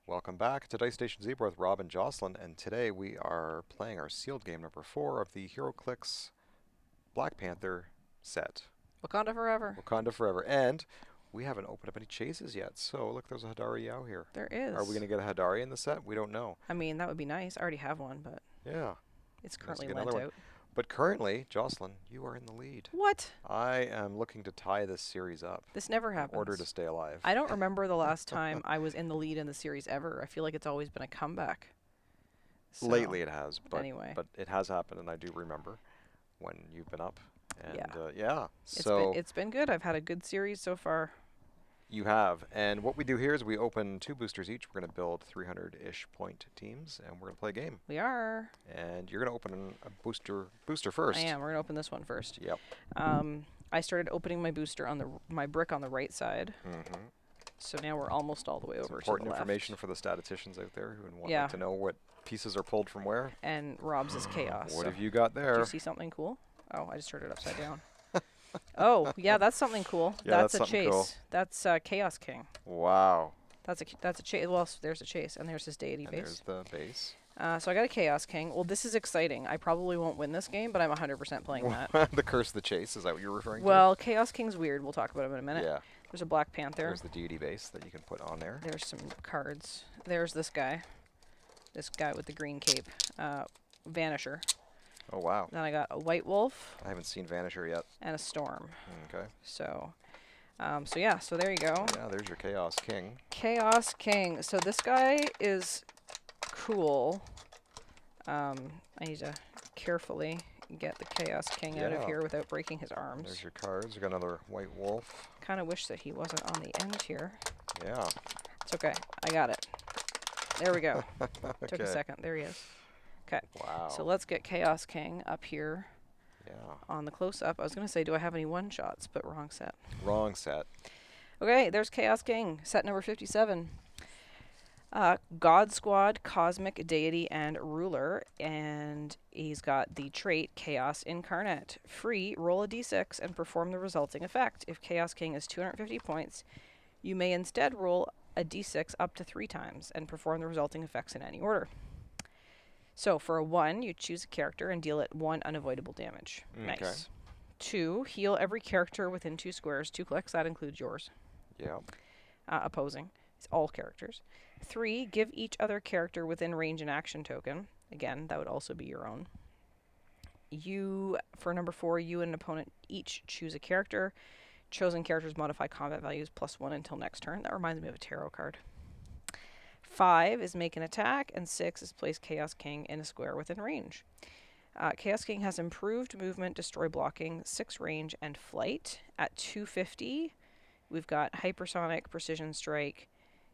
Welcome back to Dice Station Zebra with Rob and Jocelyn, and today we are playing our sealed game number 4 of the HeroClix Black Panther set. Wakanda forever. Wakanda Forever. And we haven't opened up any chases yet, so look, there's a Hadari Yao here. There is. Are we going to get a Hadari in the set? We don't know. I mean, that would be nice. I already have one, but Yeah. it's Nice to currently get lent another one. out. But currently, Jocelyn, you are in the lead. What? I am looking to tie this series up This never in happens. order to stay alive. I don't remember the last time I was in the lead in the series ever. I feel like it's always been a comeback. So, Lately it has, but, anyway. but it has happened, and I do remember when you've been up. And Yeah. so it's been good. I've had a good series so far. you have. And what we do here is we open 2 boosters each. We're going to build 300-ish point teams, and we're going to play a game. We are. And you're going to open a booster first. I am. We're gonna open this one first. Yep. I started opening my booster on my brick on the right side. Mm-hmm. So now we're almost all the way It's over to important the left. information for the statisticians out there who want Yeah. to know what pieces are pulled from where. And Rob's is chaos. What so. have you got Do there? you see something cool? Oh, I just turned it upside down. Oh, yeah, that's something cool. Yeah, that's that's a something chase. cool. That's Chaos King. Wow. That's a chase. Well, there's a chase, and there's his deity And base. there's the base. So I got a Chaos King. Well, this is exciting. I probably won't win this game, but I'm 100% playing that. The Curse of the Chase, is that what you're referring Well, Chaos King's weird. We'll talk about him in a to? minute. Yeah. There's a Black Panther. There's the deity base that you can put on there. There's some cards. There's this guy. This guy with the green cape. Vanisher. Oh, wow. Then I got a White Wolf I haven't seen Vanisher yet. and a Storm. Okay. So, so there you go. Yeah, there's your Chaos King. Chaos King. So this guy is cool. I need to carefully get the Chaos King out of Yeah. here without breaking his There's arms. your cards. You got another White Wolf. Kind of wish that he wasn't on the end here. Yeah. It's okay. I got it. There we go. Took a Okay. second. There he is. Okay. Wow. So let's get Chaos King up here Yeah. on the close-up. I was going to say, do I have any one-shots? But wrong set. Wrong set. Okay, there's Chaos King, set number 57. God Squad, Cosmic Deity, and Ruler, and he's got the trait Chaos Incarnate. Free, roll a d6 and perform the resulting effect. If Chaos King is 250 points, you may instead roll a d6 up to 3 times and perform the resulting effects in any order. So for a 1, you choose a character and deal it 1 unavoidable damage. Okay. Nice. 2, heal every character within 2 squares, 2 clicks, that includes yours. Yeah. Opposing. It's all characters. 3, give each other character within range an action token. Again, that would also be your own. For number 4, you and an opponent each choose a character. Chosen characters modify combat values +1 until next turn. That reminds me of a tarot card. 5 is make an attack, and 6 is place Chaos King in a square within range. Chaos King has improved movement, destroy blocking, 6 range, and flight. At 250, we've got hypersonic, precision strike,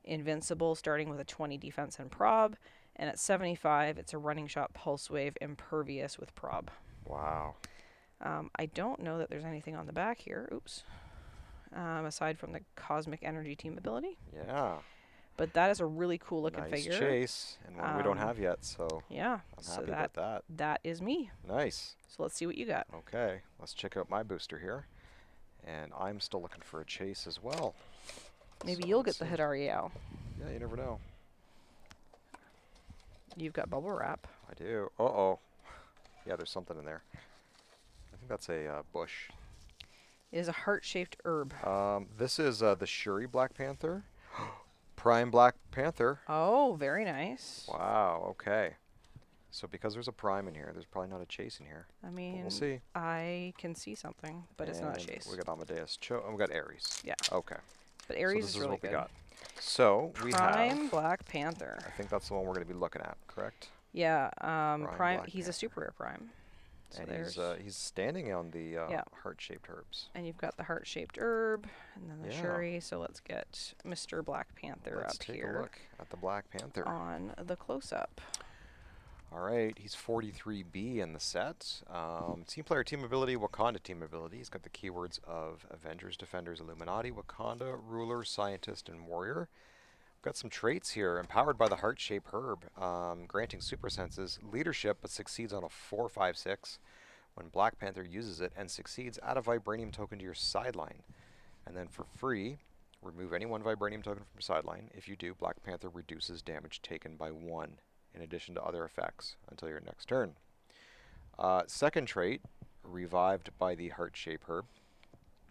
invincible, starting with a 20 defense and prob. And at 75, it's a running shot, pulse wave, impervious with prob. Wow. I don't know that there's anything on the back here. Oops. Aside from the cosmic energy team ability. Yeah. But that is a really cool looking Nice figure. chase, and one we don't have yet, so Yeah. I'm So happy about that. that is me. Nice. So let's see what you got. Okay, let's check out my booster here. And I'm still looking for a chase as well. Maybe So you'll let's get the see. Hadariel. Yeah, you never know. You've got bubble wrap. I do. Uh-oh. Yeah, there's something in there. I think that's a bush. It is a heart-shaped herb. This is the Shuri Black Panther. Prime Black Panther. Oh, very nice. Wow, okay. So because there's a prime in here, there's probably not a chase in here. I But mean, we'll see. I can see something, but it's not a And chase. We got Amadeus and we got Ares. Yeah. Okay. But So Ares this is really what good. we got. So we Prime have. Black Panther. I think that's the one we're going to be looking at, correct? Yeah, Prime Prime. Black He's a Panther. super rare Prime. So And there's, he's standing on the Yeah. heart-shaped herbs. and you've got the heart-shaped herb, and then the Yeah. Shuri. So let's get Mr. Black Panther Let's up take here a look at the Black Panther. on the close-up. All right, he's 43B in the set. Team player, team ability, Wakanda team ability. He's got the keywords of Avengers, Defenders, Illuminati, Wakanda, Ruler, Scientist, and Warrior. We've got some traits here. Empowered by the heart-shaped herb, granting super senses, leadership, but succeeds on a 4/5/6. When Black Panther uses it and succeeds, add a vibranium token to your sideline. And then for free, remove any one Vibranium token from your sideline. If you do, Black Panther reduces damage taken by 1, in addition to other effects, until your next turn. Second trait, revived by the Heart Shape Herb.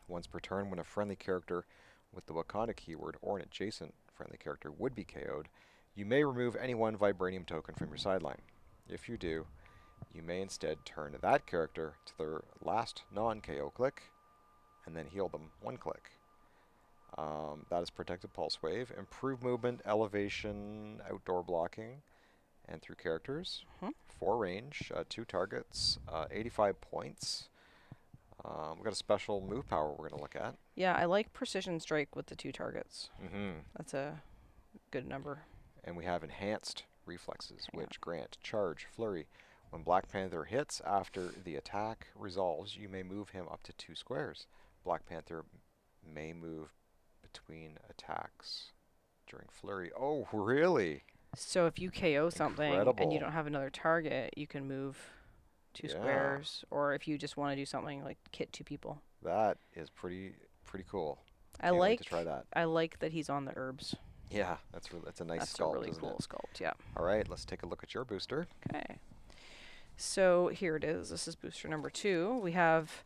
Once per turn, when a friendly character with the Wakanda keyword or an adjacent friendly character would be KO'd, you may remove any one Vibranium token from your sideline. If you do, you may instead turn that character to their last non-KO click, and then heal them 1 click. That is Protected Pulse Wave, Improved Movement, Elevation, Outdoor Blocking, and through characters. 4 range, 2 targets, 85 points. We've got a special move power we're going to look at. Yeah, I like Precision Strike with the 2 targets. That's a good number. And we have Enhanced Reflexes, which grant Charge, Flurry. When Black Panther hits after the attack resolves, you may move him up to 2 squares. Black Panther may move between attacks during Flurry. Oh, really? So if you KO something and Incredible. you don't have another target, you can move 2 squares. Or if you just want to do something like hit 2 people. That is pretty cool. I Can't wait like to try that. I like that he's on the herbs. Yeah, that's a nice That's sculpt, a really isn't cool it? sculpt, yeah. All right, let's take a look at your booster. Okay. So here it is. This is booster number 2. We have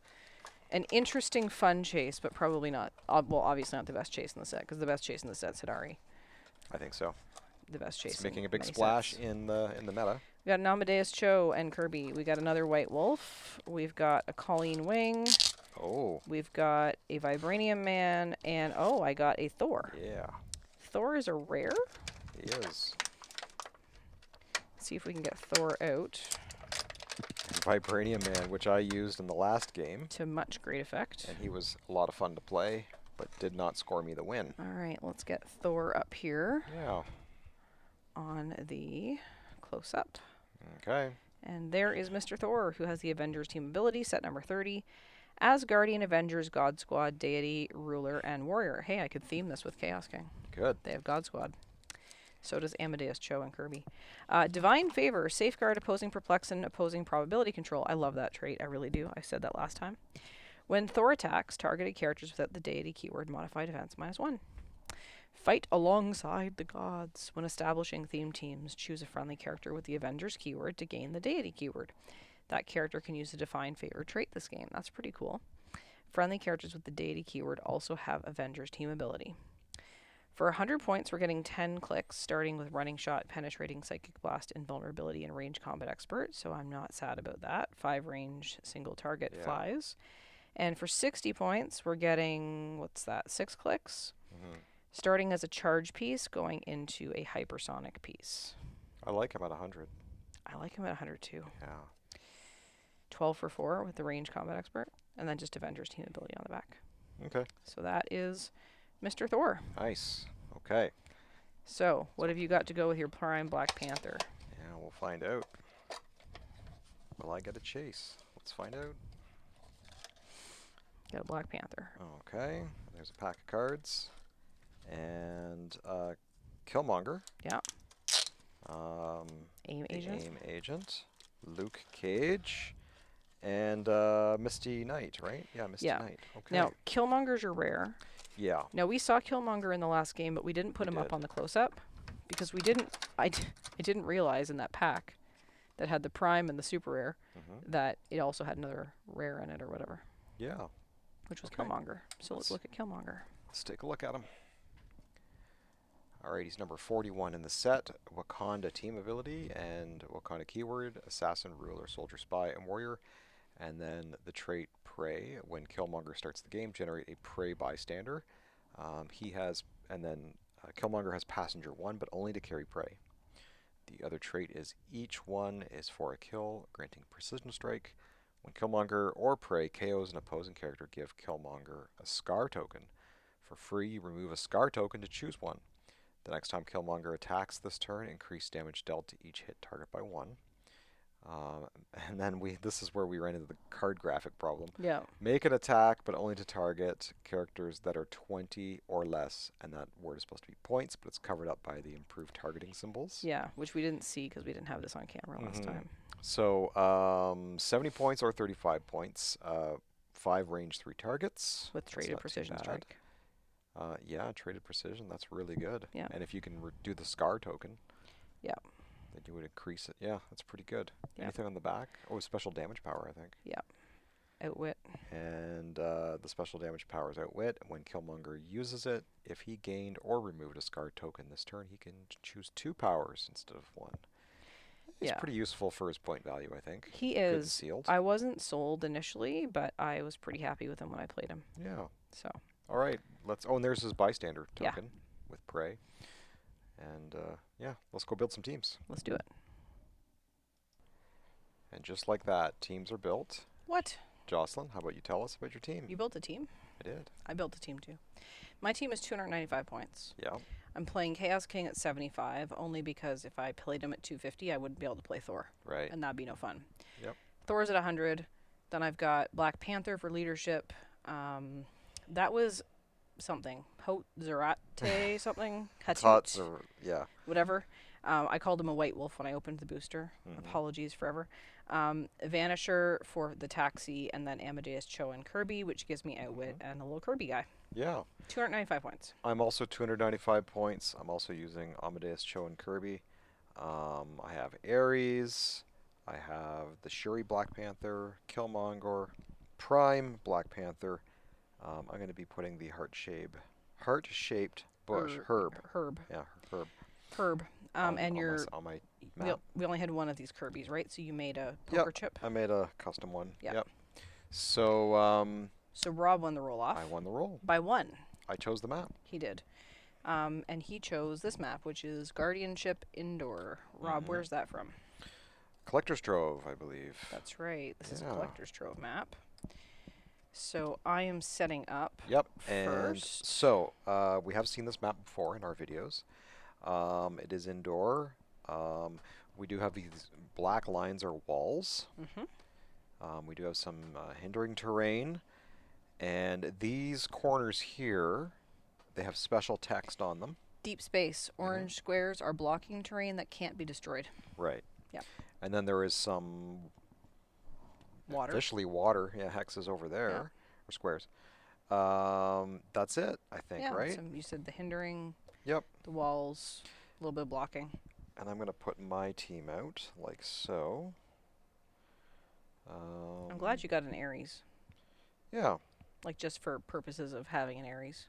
an interesting, fun chase, but probably not. Well, obviously not the best chase in the set, because the best chase in the set's Hidari. I think so. The best chase. It's making a in big many splash sets. in the meta. We got an Amadeus Cho and Kirby. We got another White Wolf. We've got a Colleen Wing. Oh. We've got a Vibranium Man, and oh, I got a Thor. Yeah, Thor is a rare. he is. Let's see if we can get Thor out Vibranium Man, which I used in the last game, to much great effect. and he was a lot of fun to play, but did not score me the win. All right, let's get Thor up here Yeah. on the close-up. Okay. And there is Mr. Thor, who has the Avengers team ability, set number 30. Asgardian Avengers, God Squad, Deity, Ruler, and Warrior. Hey, I could theme this with Chaos King. Good. They have God Squad. So does Amadeus Cho and Kirby. Divine Favor, Safeguard, Opposing Perplexin, Opposing Probability Control. I love that trait. I really do. I said that last time. When Thor attacks, targeted characters without the deity keyword modify defense -1. Fight alongside the gods. When establishing theme teams, choose a friendly character with the Avengers keyword to gain the deity keyword. That character can use the Divine Favor trait this game. That's pretty cool. Friendly characters with the deity keyword also have Avengers team ability. For 100 points, we're getting 10 clicks, starting with Running Shot, Penetrating, Psychic Blast, Invulnerability, and Range Combat Expert, so I'm not sad about that. 5 range, single target flies. And for 60 points, we're getting, what's that, 6 clicks? Starting as a charge piece, going into a hypersonic piece. I like him at 100. I like him at 100 too. Yeah. 12 for 4 with the Range Combat Expert, and then just Avengers team ability on the back. Okay. So that is Mr. Thor. Nice. Okay. So, what have you got to go with your Prime Black Panther? Yeah, we'll find out. Will I get a chase? Let's find out. Got a Black Panther. Okay. There's a pack of cards. And Killmonger. Yeah. The Aim Agent. AIM Agent. Luke Cage. And Misty Knight, right? Yeah, Misty Knight. Okay. Now, Killmonger's your rare. Yeah. Now, we saw Killmonger in the last game, but we didn't put him up on the close-up because we didn't. I didn't realize in that pack that had the Prime and the Super Rare that it also had another rare in it or whatever. Yeah. Which was Killmonger. So let's look at Killmonger. Let's take a look at him. Alright, he's number 41 in the set. Wakanda team ability and Wakanda keyword, Assassin, Ruler, Soldier, Spy, and Warrior. And then the trait Prey. When Killmonger starts the game, generate a Prey bystander. Killmonger has Passenger 1, but only to carry Prey. The other trait is each one is for a kill, granting Precision Strike. When Killmonger or Prey KOs an opposing character, give Killmonger a Scar token. For free, remove a Scar token to choose one. The next time Killmonger attacks this turn, increase damage dealt to each hit target by 1. And then this is where we ran into the card graphic problem. Yeah. Make an attack, but only to target characters that are 20 or less. And that word is supposed to be points, but it's covered up by the improved targeting symbols. Yeah, which we didn't see because we didn't have this on camera last time. So 70 points or 35 points. 5 range, 3 targets. With traded Precision Strike. Yeah, traded precision. That's really good. Yeah. And if you can do the scar token, Yeah. then you would increase it. Yeah, that's pretty good. Yeah. Anything on the back? Oh, special damage power, I think. Yeah. Outwit. And the special damage power is Outwit. When Killmonger uses it, if he gained or removed a scar token this turn, he can choose 2 powers instead of 1. He's Yeah. pretty useful for his point value, I think. He Good and is. sealed. I wasn't sold initially, but I was pretty happy with him when I played him. Yeah. So. All right. Let's. Oh, and there's his bystander Yeah. token with prey. And yeah, let's go build some teams. Let's do it. And just like that, teams are built. What? Jocelyn, how about you tell us about your team? You built a team? I did. I built a team too. My team is 295 points. Yeah. I'm playing Chaos King at 75, only because if I played him at 250, I wouldn't be able to play Thor. Right. And that'd be no fun. Yep. Thor's at 100. Then I've got Black Panther for leadership. That was something. Hot Zarate something. Tots Hatut. or yeah. Whatever. I called him a white wolf when I opened the booster. Mhm. Apologies forever. Vanisher for the taxi, and then Amadeus Cho and Kirby, which gives me Outwit and a little Kirby guy. Yeah. 295 points. I'm also 295 points. I'm also using Amadeus Cho and Kirby. I have Ares. I have the Shuri Black Panther, Killmonger, Prime Black Panther. I'm going to be putting the heart-shaped bush herb. Yeah, herb. Herb. And on you're. on my map. We only had one of these Kirby's, right? So you made a poker chip. I made a custom one. Yep. So So Rob won the roll off. I won the roll. By 1. I chose the map. He did. And he chose this map, which is Guardianship Indoor. Rob, where's that from? Collector's Trove, I believe. That's right. This is a Yeah. Collector's Trove map. So I am setting up Yep. first. And so we have seen this map before in our videos. It is indoor. We do have these black lines or walls. We do have some hindering terrain. And these corners here, they have special text on them. Deep space. Orange squares are blocking terrain that can't be destroyed. Right. Yep. And then there is some Water. officially water, hexes over there, or squares. That's it, I think, Yeah, right? so you said the hindering, Yep. the walls, a little bit of blocking. And I'm going to put my team out like so. I'm glad you got an Ares. Yeah. Like just for purposes of having an Ares.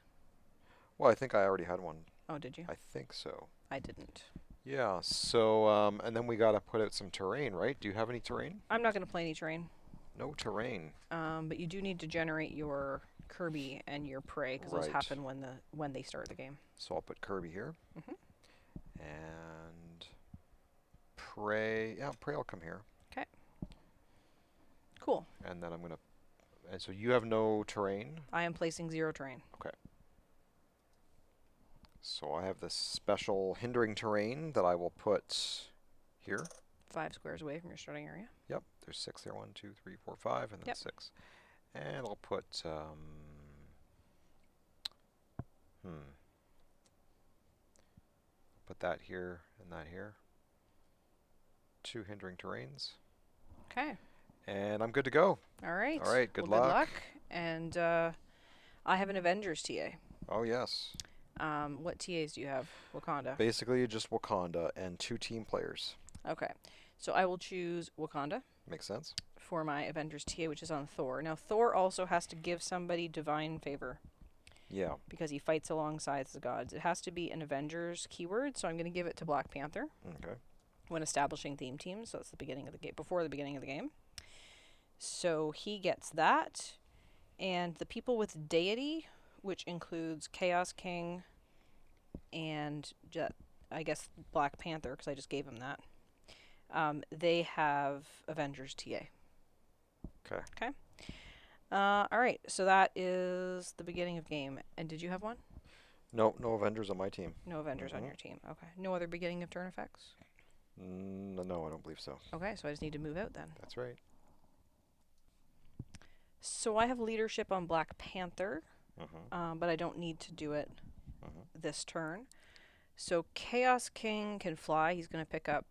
Well, I think I already had one. Oh, did you? I think so. I didn't. Yeah, so, and then we got to put out some terrain, right? Do you have any terrain? I'm not going to play any terrain. No terrain. But you do need to generate your Kirby and your Prey, because those Right. happen when they start the game. So I'll put Kirby here. Mhm. And Prey, yeah, Prey will come here. Okay. Cool. And then I'm going to, and so you have no terrain. I am placing 0 terrain. Okay. So I have this special hindering terrain that I will put here. 5 squares away from your starting area. Yep, there's 6 there. 1, 2, 3, 4, 5, and then Yep. 6. And I'll put, put that here and that here. 2 hindering terrains. Okay. And I'm good to go. All right. All right, good Well, luck. Good luck. And I have an Avengers TA. Oh, yes. What TAs do you have? Wakanda. Basically, just Wakanda and 2 team players. Okay. So I will choose Wakanda Makes sense? for my Avengers TA, which is on Thor. Now, Thor also has to give somebody divine favor Yeah. because he fights alongside the gods. It has to be an Avengers keyword, so I'm going to give it to Black Panther Okay. when establishing theme teams. So that's the beginning of the game, before the beginning of the game. So he gets that. And the people with deity, which includes Chaos King and I guess Black Panther, because I just gave him that. They have Avengers TA. Okay. Okay. All right. So that is the beginning of game. And did you have one? No Avengers on my team. No Avengers on your team. Okay. No other beginning of turn effects? No, I don't believe so. Okay. So I just need to move out then. That's right. So I have leadership on Black Panther, but I don't need to do it this turn. So Chaos King can fly. He's going to pick up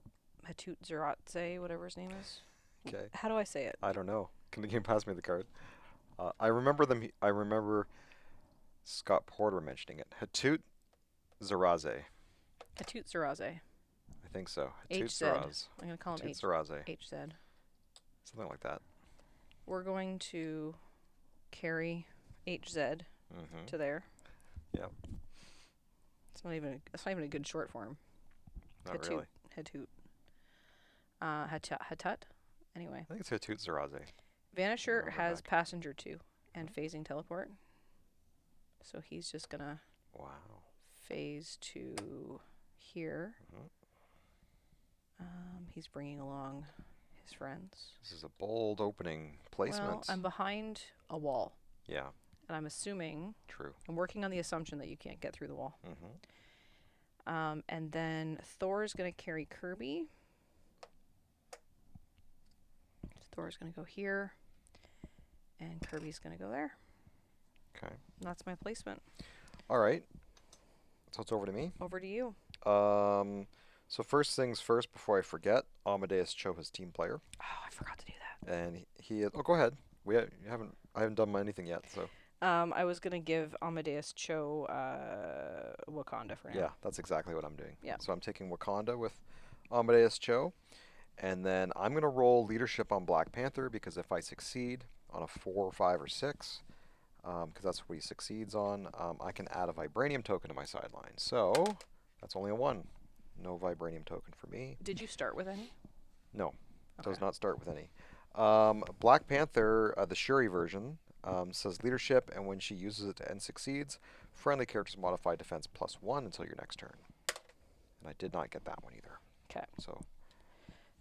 Hatut Zeratze, whatever his name is. Okay. How do I say it? I don't know. Can you pass me the card? I remember them. I remember Scott Porter mentioning it. Hatut Zeraze. Hatut Zeraze. I think so. Hatut HZ. Zeraz. I'm going to call him Hatut Zeraze. HZ. Something like that. We're going to carry HZ to there. Yep. It's not even a good short form. Not really. Hatut. Hatut. Anyway. I think it's Hatut Zeraze. Vanisher has passenger 2 and phasing teleport. So he's just going to phase to here. He's bringing along his friends. This is a bold opening placement. Well, I'm behind a wall. Yeah. And I'm assuming... True. I'm working on the assumption that you can't get through the wall. Mm-hmm. And then Thor's going to carry Kirby. Thor's going to go here. And Kirby's going to go there. Okay. And that's my placement. All right. So it's over to me. Over to you. So first things first, before I forget, Amadeus Cho is team player. Oh, I forgot to do that. And he oh, go ahead. I haven't done anything yet, so. I was going to give Amadeus Cho Wakanda for now. Yeah, that's exactly what I'm doing. Yeah. So I'm taking Wakanda with Amadeus Cho. And then I'm going to roll leadership on Black Panther, because if I succeed on a 4, 5, or 6, because that's what he succeeds on, I can add a Vibranium token to my sideline. So that's only a 1. No Vibranium token for me. Did you start with any? No, okay. Does not start with any. Black Panther, the Shuri version, says leadership, and when she uses it and succeeds, friendly characters modify defense +1 until your next turn. And I did not get that one either. Okay. So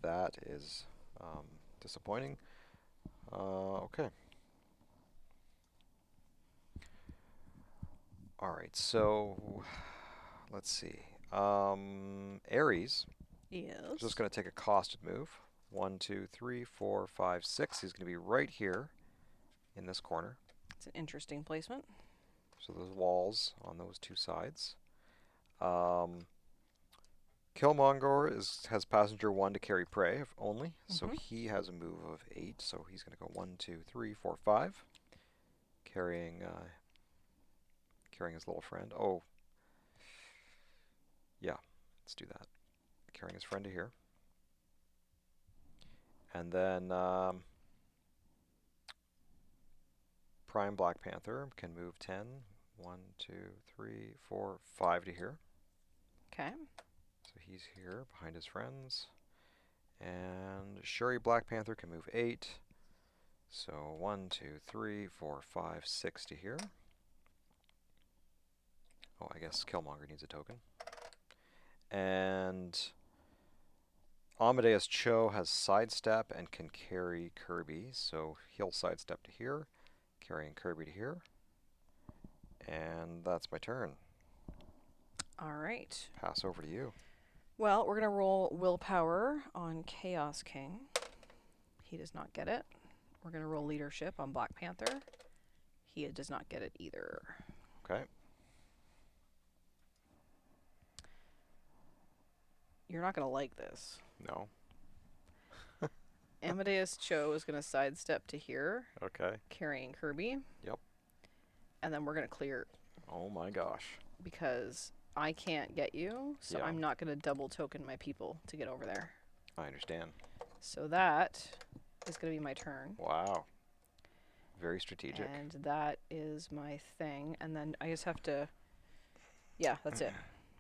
that is disappointing. Okay. All right, so let's see. Ares. Yes. Just going to take a costed move. 1, 2, 3, 4, 5, 6. He's going to be right here in this corner. It's an interesting placement. So those walls on those 2 sides. Killmonger has passenger 1 to carry prey only. So he has a move of 8. So he's going to go 1, 2, 3, 4, 5. Carrying his little friend. Oh. Yeah, let's do that. Carrying his friend to here. And then Prime Black Panther can move 10. 1, 2, 3, 4, 5 to here. Okay. So he's here behind his friends. And Shuri Black Panther can move 8. So 1, 2, 3, 4, 5, 6 to here. Oh, I guess Killmonger needs a token. And Amadeus Cho has sidestep and can carry Kirby, so he'll sidestep to here, carrying Kirby to here. And that's my turn. All right. Pass over to you. Well, we're going to roll willpower on Chaos King. He does not get it. We're going to roll leadership on Black Panther. He does not get it either. Okay. You're not going to like this. No. Amadeus Cho is going to sidestep to here. Okay. Carrying Kirby. Yep. And then we're going to clear. Oh my gosh. Because I can't get you, so Yeah. I'm not going to double token my people to get over there. I understand. So that is going to be my turn. Wow. Very strategic. And that is my thing. And then I just have to... Yeah, that's it.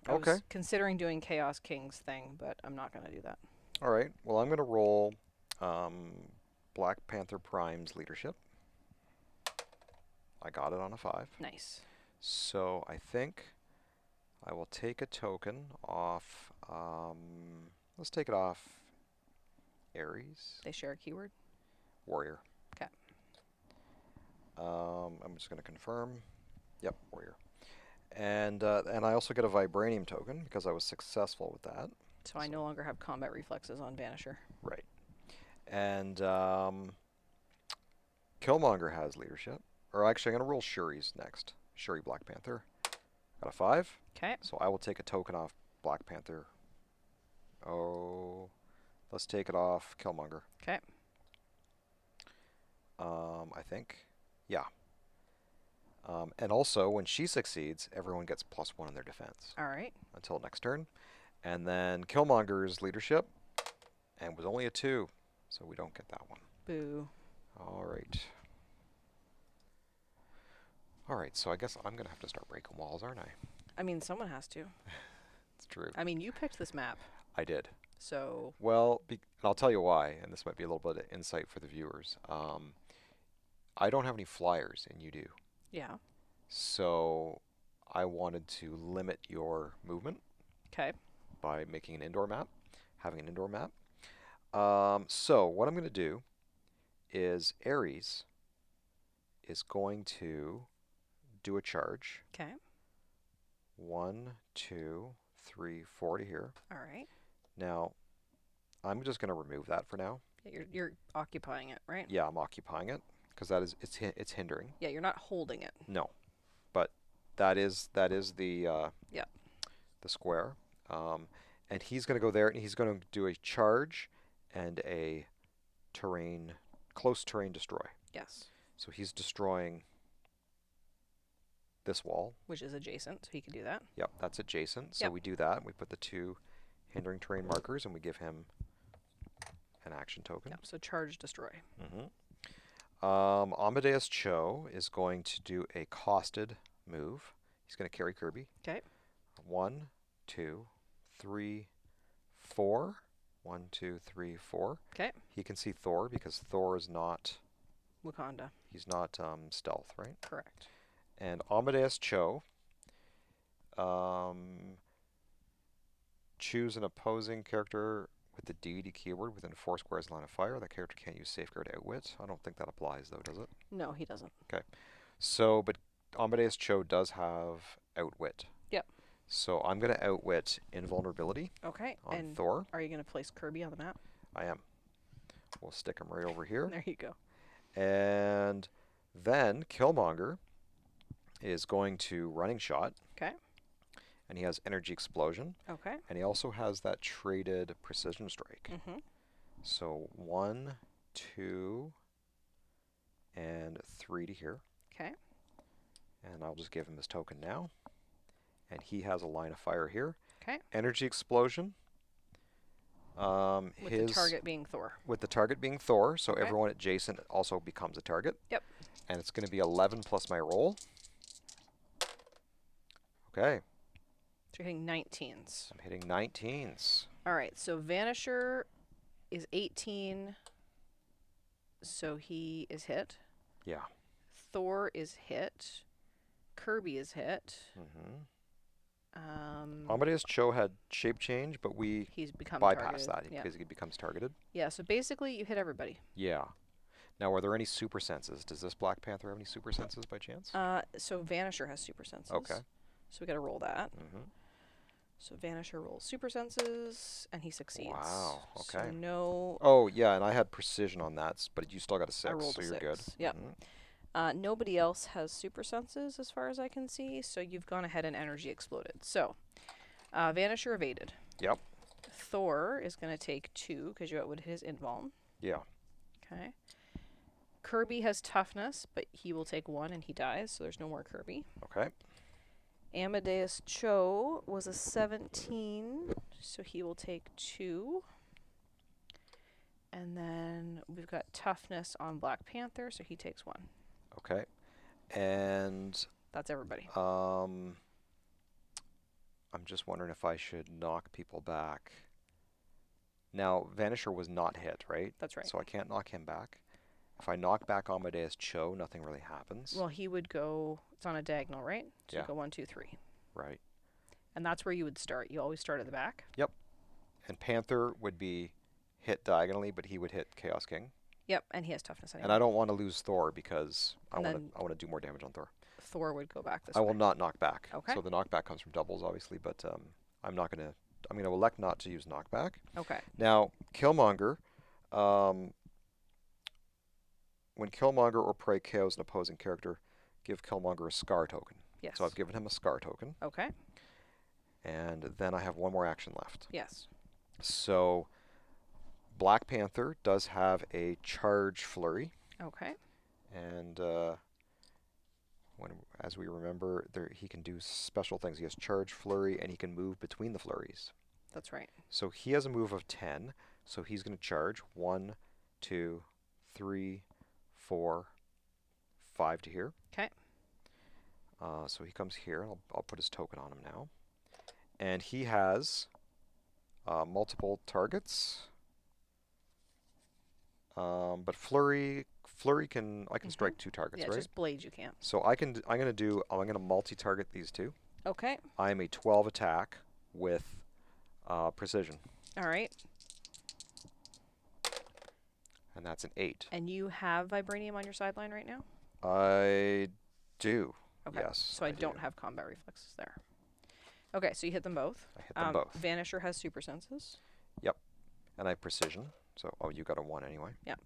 I was considering doing Chaos King's thing, but I'm not going to do that. All right. Well, I'm going to roll Black Panther Prime's leadership. I got it on a 5. Nice. So I think I will take a token off. Let's take it off Ares. They share a keyword? Warrior. Okay. I'm just going to confirm. Yep, Warrior. And I also get a Vibranium token because I was successful with that. So I no longer have combat reflexes on Vanisher. Right. And Killmonger has leadership. Or actually, I'm going to roll Shuri's next. Shuri Black Panther. Got a 5. Okay. So I will take a token off Black Panther. Oh, let's take it off Killmonger. Okay. I think. Yeah. And also, when she succeeds, everyone gets +1 in their defense All right. until next turn. And then Killmonger's leadership, and was only a 2, so we don't get that one. Boo. All right. All right, so I guess I'm going to have to start breaking walls, aren't I? I mean, someone has to. It's true. I mean, you picked this map, I did. so Well, and I'll tell you why, and this might be a little bit of insight for the viewers. I don't have any flyers, and you do. yeah. So I wanted to limit your movement Okay. by making an indoor map, having an indoor map. So what I'm going to do is Ares is going to do a charge. Okay. 1, 2, 3, 4 to here. All right. Now, I'm just going to remove that for now. Yeah, you're occupying it, right? Yeah, I'm occupying it because it's hindering. Yeah, you're not holding it. No, but that is the Yeah. the square. And he's going to go there and he's going to do a charge and a close terrain destroy. Yes. So he's destroying this wall. Which is adjacent, so he can do that. Yep, that's adjacent. So Yep. we do that. We put the 2 hindering terrain markers and we give him an action token. Yep. So charge, destroy. Amadeus Cho is going to do a costed move. He's going to carry Kirby. Okay. 1, 2, 3, 4. 1, 2, 3, 4. Okay. He can see Thor because Thor is not. Wakanda. He's not stealth, right? Correct. And Amadeus Cho. Choose an opposing character with the deity keyword within 4 squares line of fire. That character can't use Safeguard Outwit. I don't think that applies though, does it? No, he doesn't. Okay. So, but Amadeus Cho does have Outwit. Yep. So I'm going to Outwit Invulnerability Okay. on And Thor. are you going to place Kirby on the map? I am. We'll stick him right over here. There you go. And then Killmonger is going to Running Shot. Okay. And he has Energy Explosion. Okay. And he also has that traded Precision Strike. Mm-hmm. So 1, 2, and 3 to here. Okay. And I'll just give him his token now. And he has a line of fire here. Okay. Energy Explosion. With the target being Thor. With the target being Thor, so Okay. everyone adjacent also becomes a target. Yep. And it's going to be 11 plus my roll. Okay. So you're hitting 19s. I'm hitting 19s. All right. So Vanisher is 18. So he is hit. Yeah. Thor is hit. Kirby is hit. Amadeus Cho had shape change, but we He's become bypass targeted. that because he becomes targeted. Yeah. So basically, you hit everybody. Yeah. Now, are there any super senses? Does this Black Panther have any super senses by chance? So Vanisher has super senses. Okay. So we got to roll that. Mm-hmm. So Vanisher rolls super senses, and he succeeds. Wow. Okay. So no. Oh, yeah, and I had precision on that, but you still got a 6, I rolled so a you're 6. good. Yep. Mm-hmm. Nobody else has super senses as far as I can see, so you've gone ahead and energy exploded. So, Vanisher evaded. Yep. Thor is going to take 2 because you outwitted his invuln. Yeah. Okay. Kirby has toughness, but he will take 1 and he dies, so there's no more Kirby. Okay. Amadeus Cho was a 17, so he will take 2. And then we've got toughness on Black Panther, so he takes 1. Okay. And That's everybody. I'm just wondering if I should knock people back. Now, Vanisher was not hit, right? That's right. So I can't knock him back. If I knock back Amadeus Cho, nothing really happens. Well, he would go, it's on a diagonal, right? So Yeah. you go 1, 2, 3. Right. And that's where you would start. You always start at the back. And Panther would be hit diagonally, but he would hit Chaos King. Yep, and he has toughness anyway. And I don't want to lose Thor because I And want to do more damage on Thor. Thor would go back this I way. will not knock back. Okay. So the knockback comes from doubles, obviously, but I'm going to elect not to use knockback. Okay. Now, Killmonger, when Killmonger or Prey KOs an opposing character, give Killmonger a Scar token. Yes. So I've given him a Scar token, Okay. and then I have one more action left. Yes. So Black Panther does have a Charge Flurry, Okay. and as we remember, he can do special things. He has charge, flurry, and he can move between the flurries. That's right. So he has a move of 10, so he's going to charge 1, 2, 3, 4, 5 to here. Okay. So he comes here, and I'll put his token on him now. And he has multiple targets. But flurry can I can strike 2 targets, Yeah, right? just blades you can't. So I'm gonna multi-target these 2. Okay. I'm a 12 attack with precision, All right. and that's an 8. And you have vibranium on your sideline right now? I do. Okay. Yes. So I don't have combat reflexes there. Okay, so you hit them both. I hit them both. Vanisher has super senses. Yep. And I have precision. So you got a 1 anyway. Yep.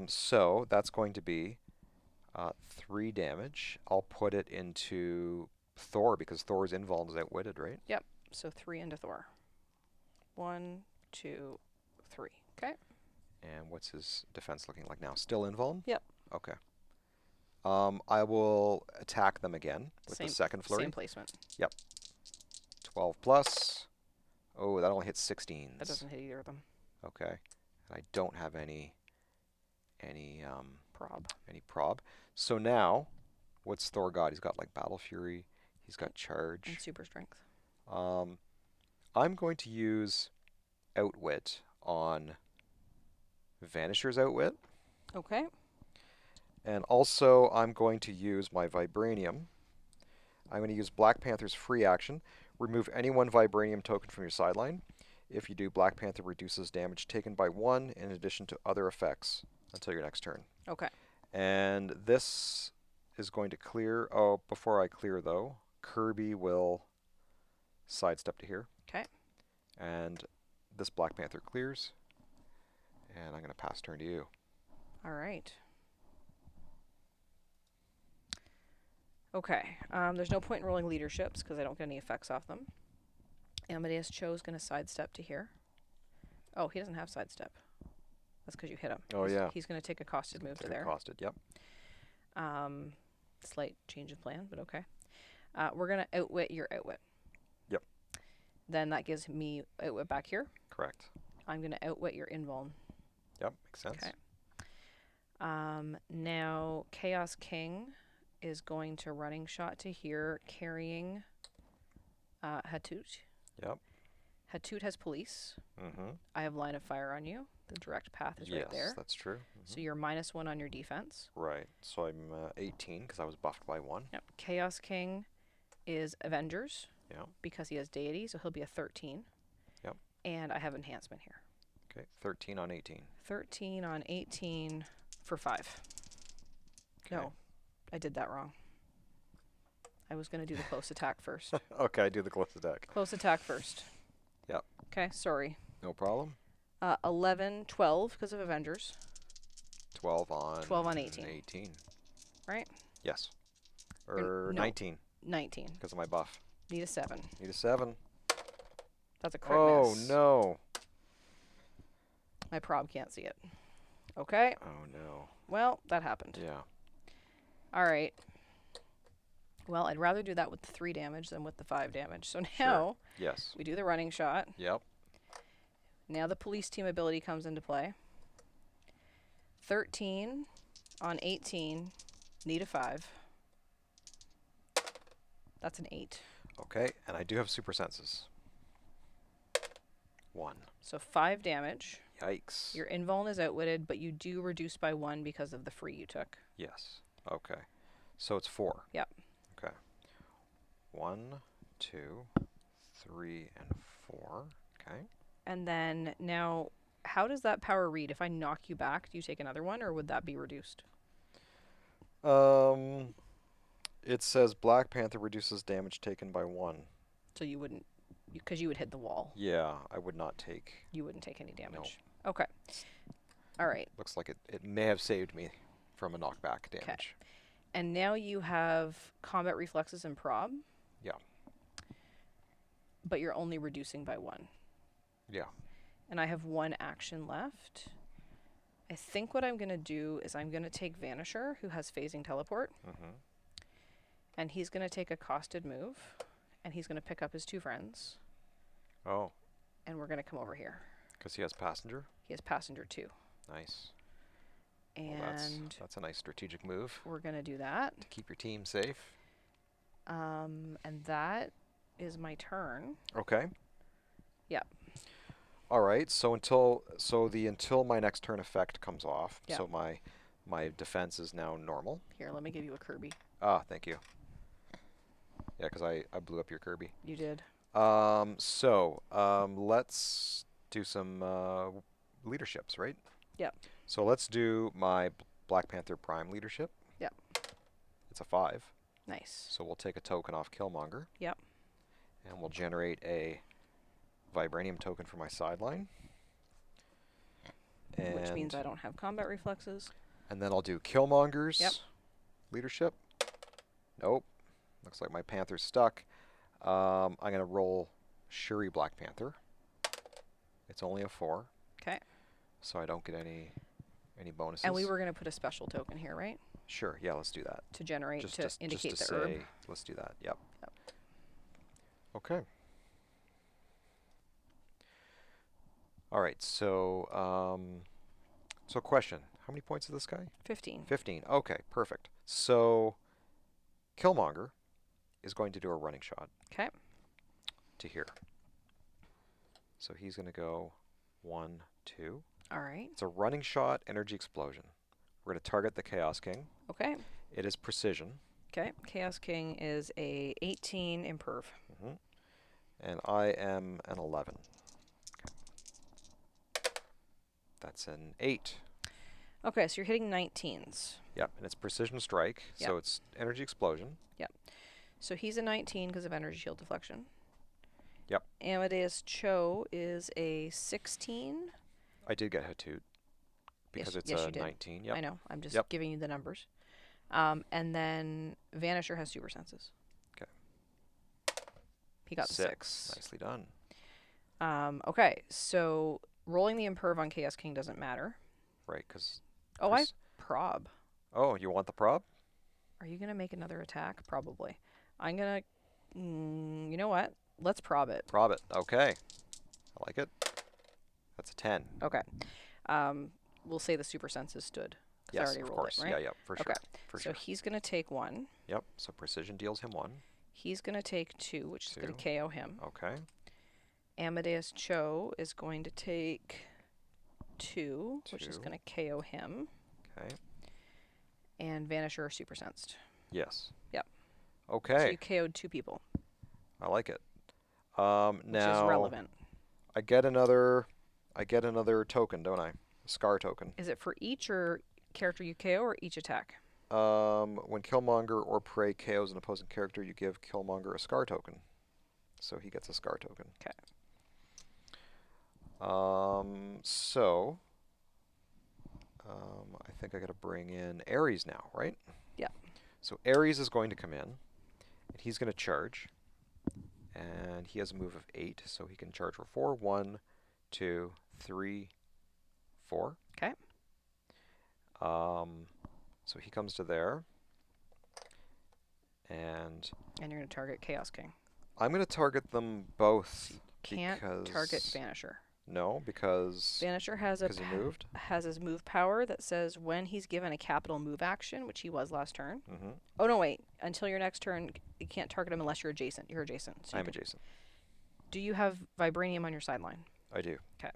So that's going to be 3 damage. I'll put it into Thor because Thor's invuln is outwitted, right? Yep. So 3 into Thor. 1, 2, 3. Okay. And what's his defense looking like now? Still invuln? Yep. Okay. I will attack them again with the second flurry. Same placement. Yep. 12 plus. Oh, that only hits 16s. That doesn't hit either of them. Okay. And I don't have any prob. So now, what's Thor got? He's got like Battle Fury. He's got Charge. And super strength. I'm going to use Outwit on Vanisher's Outwit. Okay. And also, I'm going to use my Vibranium. I'm going to use Black Panther's free action. Remove any 1 Vibranium token from your sideline. If you do, Black Panther reduces damage taken by 1 in addition to other effects until your next turn. Okay. And this is going to clear. Oh, before I clear, though, Kirby will sidestep to here. Okay. And this Black Panther clears. And I'm going to pass turn to you. All right. Okay. There's no point in rolling leaderships because I don't get any effects off them. Amadeus Cho is going to sidestep to here. Oh, he doesn't have sidestep. That's because you hit him. Oh, yeah. He's going to take a costed move to there. Costed, yep. Slight change of plan, but okay. We're going to outwit your outwit. Yep. Then that gives me outwit back here. Correct. I'm going to outwit your invuln. Yep, makes sense. Okay. Now, Chaos King is going to running shot to here, carrying Hatut. Yep. Hatut has police. Mm-hmm. I have line of fire on you. The direct path is right there. Yes, that's true. Mm-hmm. So you're -1 on your defense. Right. So I'm 18 because I was buffed by 1. Yep. Chaos King is Avengers. Yep. Because he has deity, so he'll be a 13. Yep. And I have enhancement here. Okay, 13 on 18. 13 on 18 for 5. Okay. No, I did that wrong. I was going to do the close attack first. Okay, do the close attack. Close attack first. Yep. Okay, sorry. No problem. 11, 12 because of Avengers. 12 on 12 on 18. 18. Right? Yes. No. 19 19. because of my buff. Need a 7. Need a 7. That's a crit Oh, miss. no. My prob can't see it. Okay. Oh, no. Well, that happened. Yeah. All right. Well, I'd rather do that with the 3 damage than with the 5 damage. So now Sure. Yes. we do the running shot. Yep. Now the police team ability comes into play. 13 on 18. Need a 5. That's an 8. Okay, and I do have super senses. 1. So 5 damage. Yikes. Your invuln is outwitted, but you do reduce by 1 because of the free you took. Yes. Okay. So it's 4. Yep. Okay. 1, 2, 3, and 4. Okay. And then now, how does that power read? If I knock you back, do you take another one, or would that be reduced? It says Black Panther reduces damage taken by 1. So you wouldn't, because you would hit the wall. Yeah, I would not take. You wouldn't take any damage. Okay. All right. Looks like it may have saved me from a knockback damage. And now you have combat reflexes and prob. Yeah. But you're only reducing by 1. Yeah. And I have 1 action left. I think what I'm going to do is I'm going to take Vanisher, who has phasing teleport. Mm-hmm. And he's going to take a costed move, and he's going to pick up his 2 friends, Oh, and we're going to come over here. because he has passenger? He has passenger 2. Nice. And well, that's a nice strategic move we're going to do that. to keep your team safe. And that is my turn. Okay. Yep. All right. So until my next turn effect comes off, Yep. so my defense is now normal. Here, let me give you a Kirby. Ah, thank you. Yeah, because I blew up your Kirby. You did. Let's do some leaderships, right? Yep. So let's do my Black Panther Prime leadership. Yep. It's a 5. Nice. So we'll take a token off Killmonger. Yep. And we'll generate a Vibranium token for my sideline. Which means I don't have combat reflexes. And then I'll do Killmonger's Yep. leadership. Nope. Looks like my Panther's stuck. I'm going to roll Shuri Black Panther. It's only a 4. Okay. So I don't get any bonuses. And we were going to put a special token here, right? Sure, yeah, let's do that. To generate, Just indicate to the herb. say, let's do that, yep. Okay. All right, so question. How many points is this guy? 15. 15, okay, perfect. So Killmonger is going to do a running shot. Okay. To here. So he's going to go 1, 2. All right. It's a running shot, energy explosion. We're going to target the Chaos King. Okay. It is precision. Okay. Chaos King is a 18 imperv. And I am an 11. Okay. That's an 8. Okay, so you're hitting 19s. Yep, and it's precision strike, so Yep. it's energy explosion. Yep. So he's a 19 because of energy shield deflection. Yep. Amadeus Cho is a 16. I did get Hatut because it's yes, a you did. 19. Yep. I know. I'm just Yep. giving you the numbers. And then Vanisher has super senses. Okay. He got the 6. Nicely done. Okay, so rolling the imperv on Chaos King doesn't matter. Right, because... Oh, I prob. Oh, you want the prob? Are you going to make another attack? Probably. I'm going to... you know what? Let's prob it. Prob it. Okay. I like it. That's a 10. Okay. We'll say the super senses stood. Yes, I already of rolled course. it, right? Yeah, for sure. Okay. For So sure. he's going to take 1. Yep, so precision deals him 1. He's going to take 2, which is going to 2. KO him. Okay. Amadeus Cho is going to take 2, which is going to KO him. Okay. And Vanisher are super sensed. Yes. Yep. Okay. So you KO'd 2 people. I like it. Which Now is relevant. I get another token, don't I? A Scar token. Is it for each or character you KO or each attack? When Killmonger or Prey KOs an opposing character, you give Killmonger a Scar token. So he gets a Scar token. Okay. I think I got to bring in Ares now, right? Yeah. So Ares is going to come in, and he's going to charge. And he has a move of 8, so he can charge for 4. 1, 2, 3, 4. Okay. So he comes to there. And you're going to target Chaos King. I'm going to target them both. Can't target Vanisher. No, because Vanisher has he moved. Has his move power that says when he's given a capital move action, which he was last turn. Mm-hmm. Oh no, wait! Until your next turn, you can't target him unless you're adjacent. You're adjacent. So I'm adjacent. Do you have Vibranium on your sideline? I do. Okay.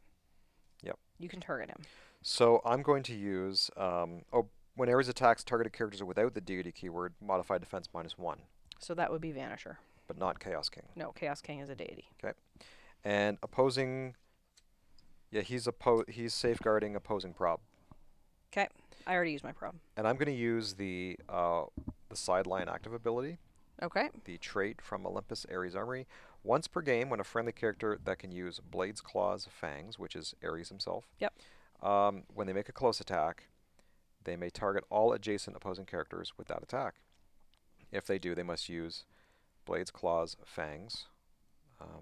Yep. You can target him. So I'm going to use when Ares attacks targeted characters without the deity keyword, modified defense -1. So that would be Vanisher. But not Chaos King. No, Chaos King is a deity. Okay. And opposing. Yeah, he's safeguarding opposing prob. Okay. I already used my prob. And I'm going to use the sideline active ability. Okay. The trait from Olympus Ares Armory. Once per game, when a friendly character that can use Blades, Claws, Fangs, which is Ares himself. Yep. When they make a close attack, they may target all adjacent opposing characters with that attack. If they do, they must use Blades, Claws, Fangs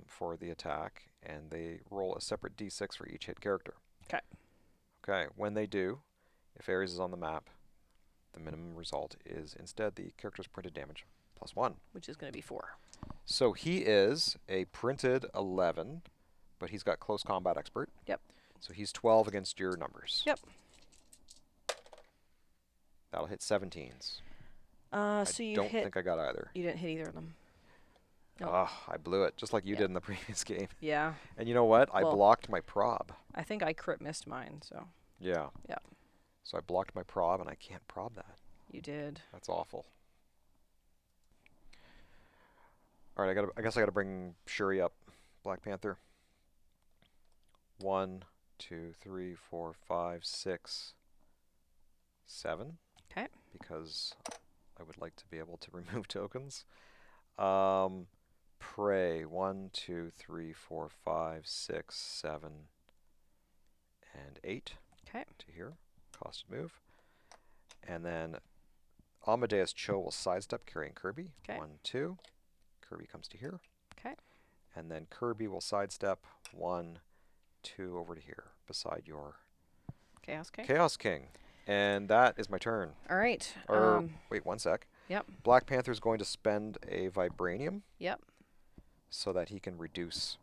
for the attack, and they roll a separate d6 for each hit character. Okay. Okay, when they do, if Ares is on the map, the minimum result is instead the character's printed damage +1. which is going to be 4. So he is a printed 11, but he's got close combat expert. Yep. So he's 12 against your numbers. Yep. That'll hit 17s. So you don't think I got either. You didn't hit either of them. Nope. Ah, I blew it, just like you did in the previous game. Yeah. And you know what? I Well, blocked my prob. I think I crit missed mine, so. Yeah. Yeah. So I blocked my prob, and I can't prob that. You did. That's awful. All right, I guess I gotta bring Shuri up. Black Panther. 1, 2, 3, 4, 5, 6, 7. Okay. Because I would like to be able to remove tokens. Prey. 1, 2, 3, 4, 5, 6, 7, and 8. Okay. To here. Costed move. And then Amadeus Cho will sidestep carrying Kirby. Okay. 1, 2. Kirby comes to here. Okay. And then Kirby will sidestep 1, 2 over to here beside your Chaos King. Chaos King. And that is my turn. All right. Or wait 1 sec. Yep. Black Panther's going to spend a Vibranium. Yep. So that he can reduce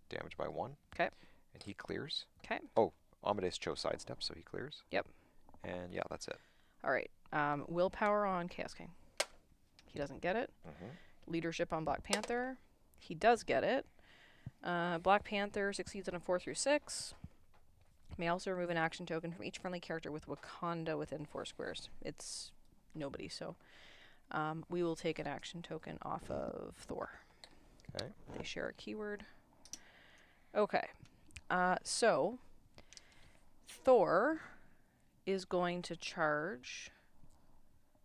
damage by 1. Okay. And he clears. Okay. Oh, Amadeus Cho sidestep, so he clears. Yep. And yeah, that's it. All right. Willpower on Chaos King. He doesn't get it. Leadership on Black Panther. He does get it. Black Panther succeeds on a 4 through 6. May also remove an action token from each friendly character with Wakanda within 4 squares. It's nobody, so we will take an action token off of Thor. Okay. They share a keyword. Okay. So Thor is going to charge.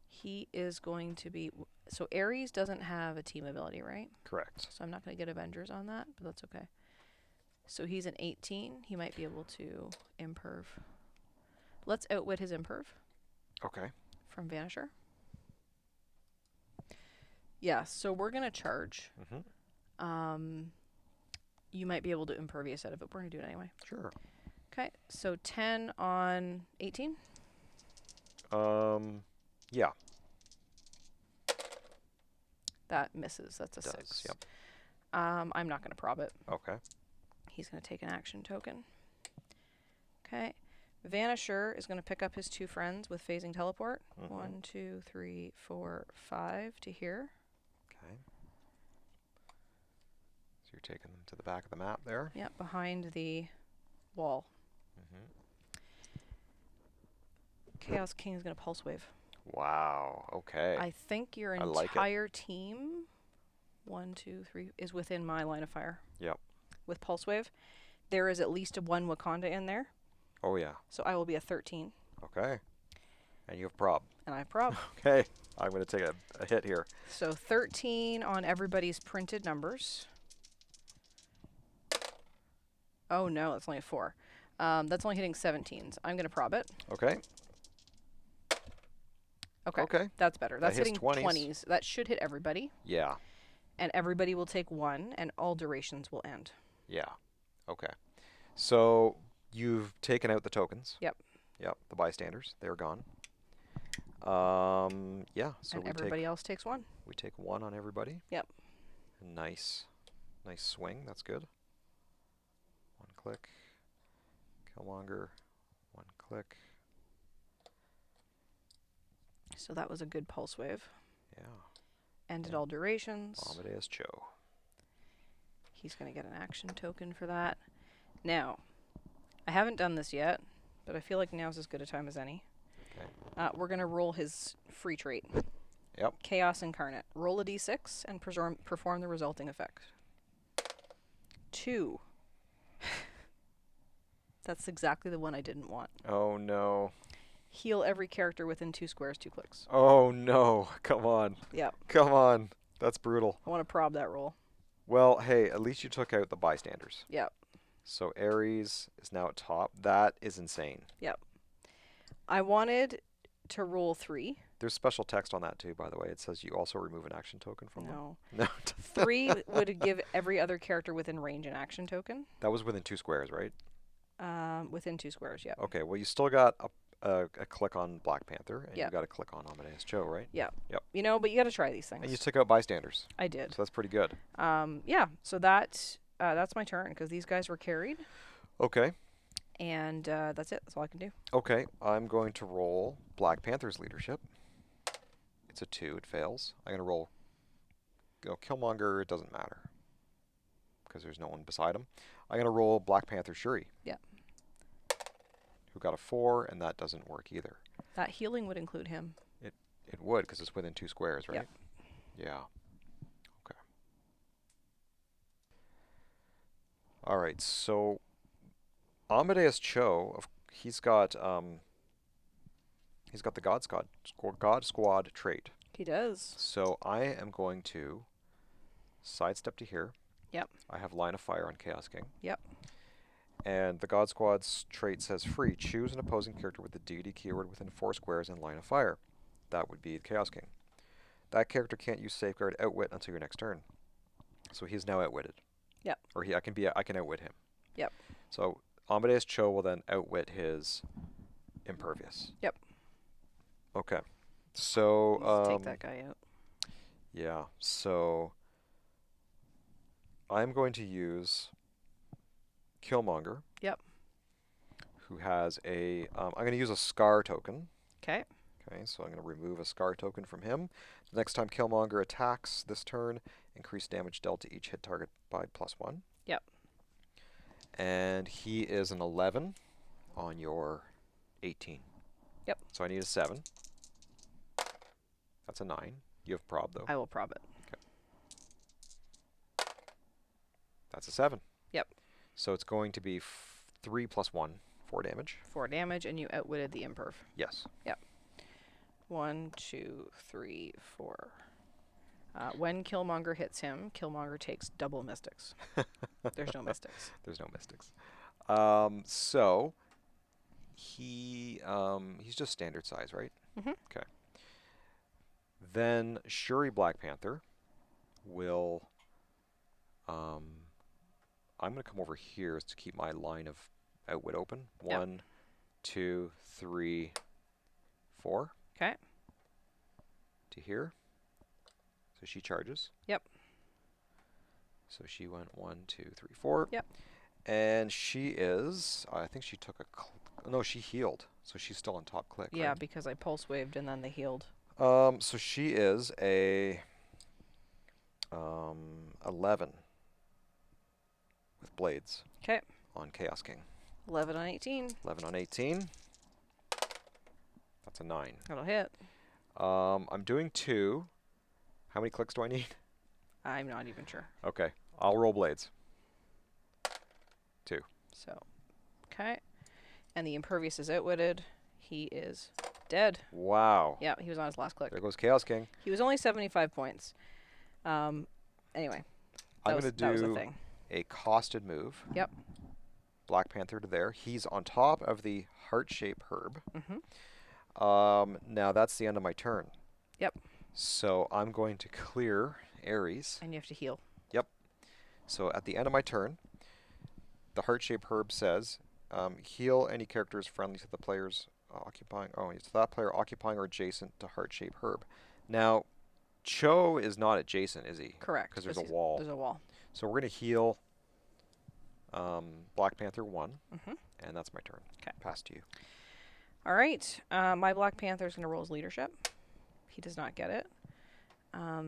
He is going to be... So Ares doesn't have a team ability, right? Correct. So I'm not going to get Avengers on that, but that's okay. So he's an 18. He might be able to imperv. Let's outwit his imperv. Okay. From Vanisher. Yeah, so we're going to charge. You might be able to impervious out of it, but we're going to do it anyway. Sure. Okay, so 10 on 18? Yeah. That misses. That's a 6. Yep. I'm not going to prob it. Okay. He's going to take an action token. Okay. Vanisher is going to pick up his 2 friends with phasing teleport. 1, 2, 3, 4, 5 to here. Okay. So you're taking them to the back of the map there? Yep, behind the wall. Chaos King is going to pulse wave. Wow. Okay. I think your entire team, 1, 2, 3, is within my line of fire. Yep. With pulse wave. There is at least 1 Wakanda in there. Oh, yeah. So I will be a 13. Okay. And you have prob. And I have prob. Okay. I'm going to take a hit here. So 13 on everybody's printed numbers. Oh, no, that's only a 4. That's only hitting 17s. I'm going to prob it. Okay. Okay. Okay. That's better. That's hits hitting 20s. 20s. That should hit everybody. Yeah. And everybody will take 1, and all durations will end. Yeah. Okay. So you've taken out the tokens. Yep. Yep. The bystanders. They're gone. Yeah. So and everybody else takes 1. We take 1 on everybody. Yep. Nice. Nice swing. That's good. 1 click. Killmonger. 1 click. So that was a good pulse wave. Yeah. Ended all durations. Amadeus Cho. He's going to get an action token for that. Now, I haven't done this yet, but I feel like now's as good a time as any. Okay. We're going to roll his free trait. Yep. Chaos Incarnate. Roll a d6 and perform the resulting effect. 2. That's exactly the one I didn't want. Oh, no. Heal every character within 2 squares, 2 clicks. Oh, no. Come on. Yep. Come on. That's brutal. I want to prob that roll. Well, hey, at least you took out the bystanders. Yep. So Ares is now at top. That is insane. Yep. I wanted to roll 3. There's special text on that too, by the way. It says you also remove an action token from No. them. 3 would give every other character within range an action token. That was within 2 squares, right? Within 2 squares, yep. Okay, well, you still got a click on Black Panther, and you Yep. got a click on Amadeus Cho, right? Yeah. Yep. You know, but you got to try these And you things. took out bystanders, I did. so that's pretty good. Yeah. So that's my turn because these guys were carried, Okay. and that's it. That's all I can do. Okay. I'm going to roll Black Panther's leadership. It's a 2. It fails. I'm going to roll. Killmonger. It doesn't matter because there's no one beside him. I'm going to roll Black Panther Shuri. Yeah. Who got a 4, and that doesn't work either. That healing would include him. It would because it's within 2 squares, right? Yep. Yeah. Okay. All right. So Amadeus Cho, he's got the God Squad trait. He does. So I am going to sidestep to here. Yep. I have line of fire on Chaos King. Yep. And the God Squad's trait says free. Choose an opposing character with the deity keyword within 4 squares and line of fire. That would be the Chaos King. That character can't use Safeguard Outwit until your next turn. So he's now outwitted. Yep. Or I can outwit him. Yep. So Amadeus Cho will then outwit his Impervious. Yep. Okay. So Just take that guy out. yeah. So I'm going to use Killmonger. Yep. Who has a I'm going to use a Scar token. Okay. Okay, so I'm going to remove a Scar token from him. The next time Killmonger attacks this turn, increase damage dealt to each hit target by +1. Yep. And he is an 11 on your 18. Yep. So I need a 7. That's a 9. You have prob though. I will prob it. That's a 7. Yep. So it's going to be 3 + 1, 4 damage. 4 damage, and you outwitted the imperv. Yes. 1, 2, 3, 4. When Killmonger hits him, Killmonger takes double mystics. There's no mystics. There's no mystics. So he's just standard size, right? Mhm. Okay. Then Shuri Black Panther will. I'm going to come over here to keep my line of outwit open. Yep. 1, 2, 3, 4. Okay. To here. So she charges. Yep. So she went 1, 2, 3, 4. Yep. And she is. I think she took a. No, she healed. So she's still on top click. Yeah, Right? because I pulse waved and then they healed. So she is a 11 with blades. Okay. On Chaos King. 11 on 18. 11 on 18. That's a 9. That'll hit. I'm doing 2. How many clicks do I need? I'm not even sure. Okay. I'll roll blades. 2. So, okay. And the impervious is outwitted. He is dead. Wow. Yeah, he was on his last click. There goes Chaos King. He was only 75 points. Anyway, I'm going that was to the do thing. a costed move. Yep. Black Panther to there. He's on top of the heart-shaped herb. Mm-hmm. Now that's the end of my turn. Yep. So I'm going to clear Ares. And you have to heal. Yep. So at the end of my turn, the heart-shaped herb says, heal any characters friendly to the players occupying. Oh, it's that player occupying or adjacent to heart-shaped herb. Now, Cho is not adjacent, is he? Correct. Because there's a wall. There's a wall. So we're going to heal Black Panther 1, Mm-hmm. and that's my turn. Okay. Pass to you. All right. My Black Panther is going to roll his leadership. He does not get it.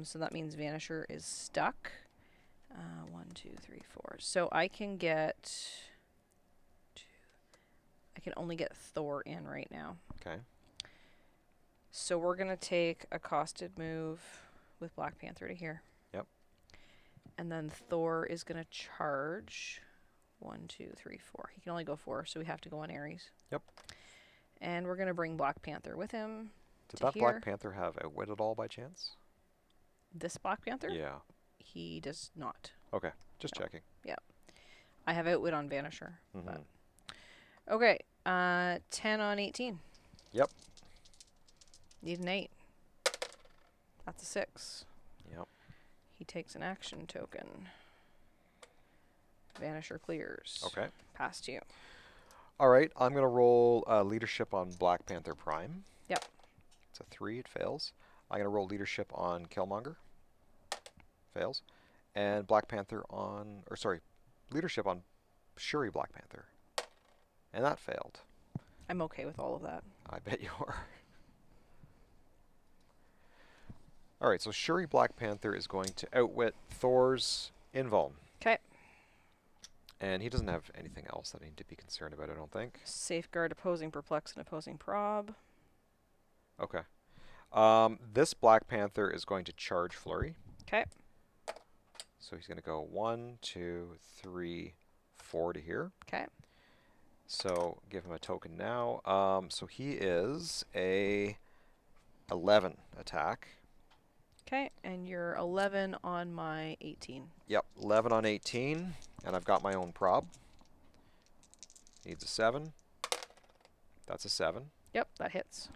So that means Vanisher is stuck. 1, 2, 3, 4. So I can get... I can only get Thor in right now. Okay. So we're going to take a costed move with Black Panther to here. Yep. And then Thor is going to charge. 1, 2, 3, 4. He can only go 4, so we have to go on Ares. Yep. And we're going to bring Black Panther with him. Did to that here. Black Panther have outwit at all by chance? This Black Panther? Yeah. He does not. Okay. Just No. checking. I have outwit on Vanisher. Mm-hmm. But. Okay. 10 on 18. Yep. Need an 8. That's a 6. Yep. He takes an action token. Vanisher clears. Okay. Past you. All right, I'm going to roll leadership on Black Panther Prime. Yep. It's a 3, it fails. I'm going to roll leadership on Killmonger. Fails. And Black Panther on, or sorry, leadership on Shuri Black Panther. And that failed. I'm okay with all of that. I bet you are. All right, so Shuri Black Panther is going to outwit Thor's Invuln. Okay. And he doesn't have anything else that I need to be concerned about, I don't think. Safeguard opposing perplex and opposing prob. Okay. This Black Panther is going to charge Flurry. Okay. So he's going to go 1, 2, 3, 4 to here. Okay. So give him a token now. So he is a 11 attack. Okay, and you're 11 on my 18. Yep, 11 on 18, and I've got my own prob. Needs a 7. That's a 7. Yep, that hits.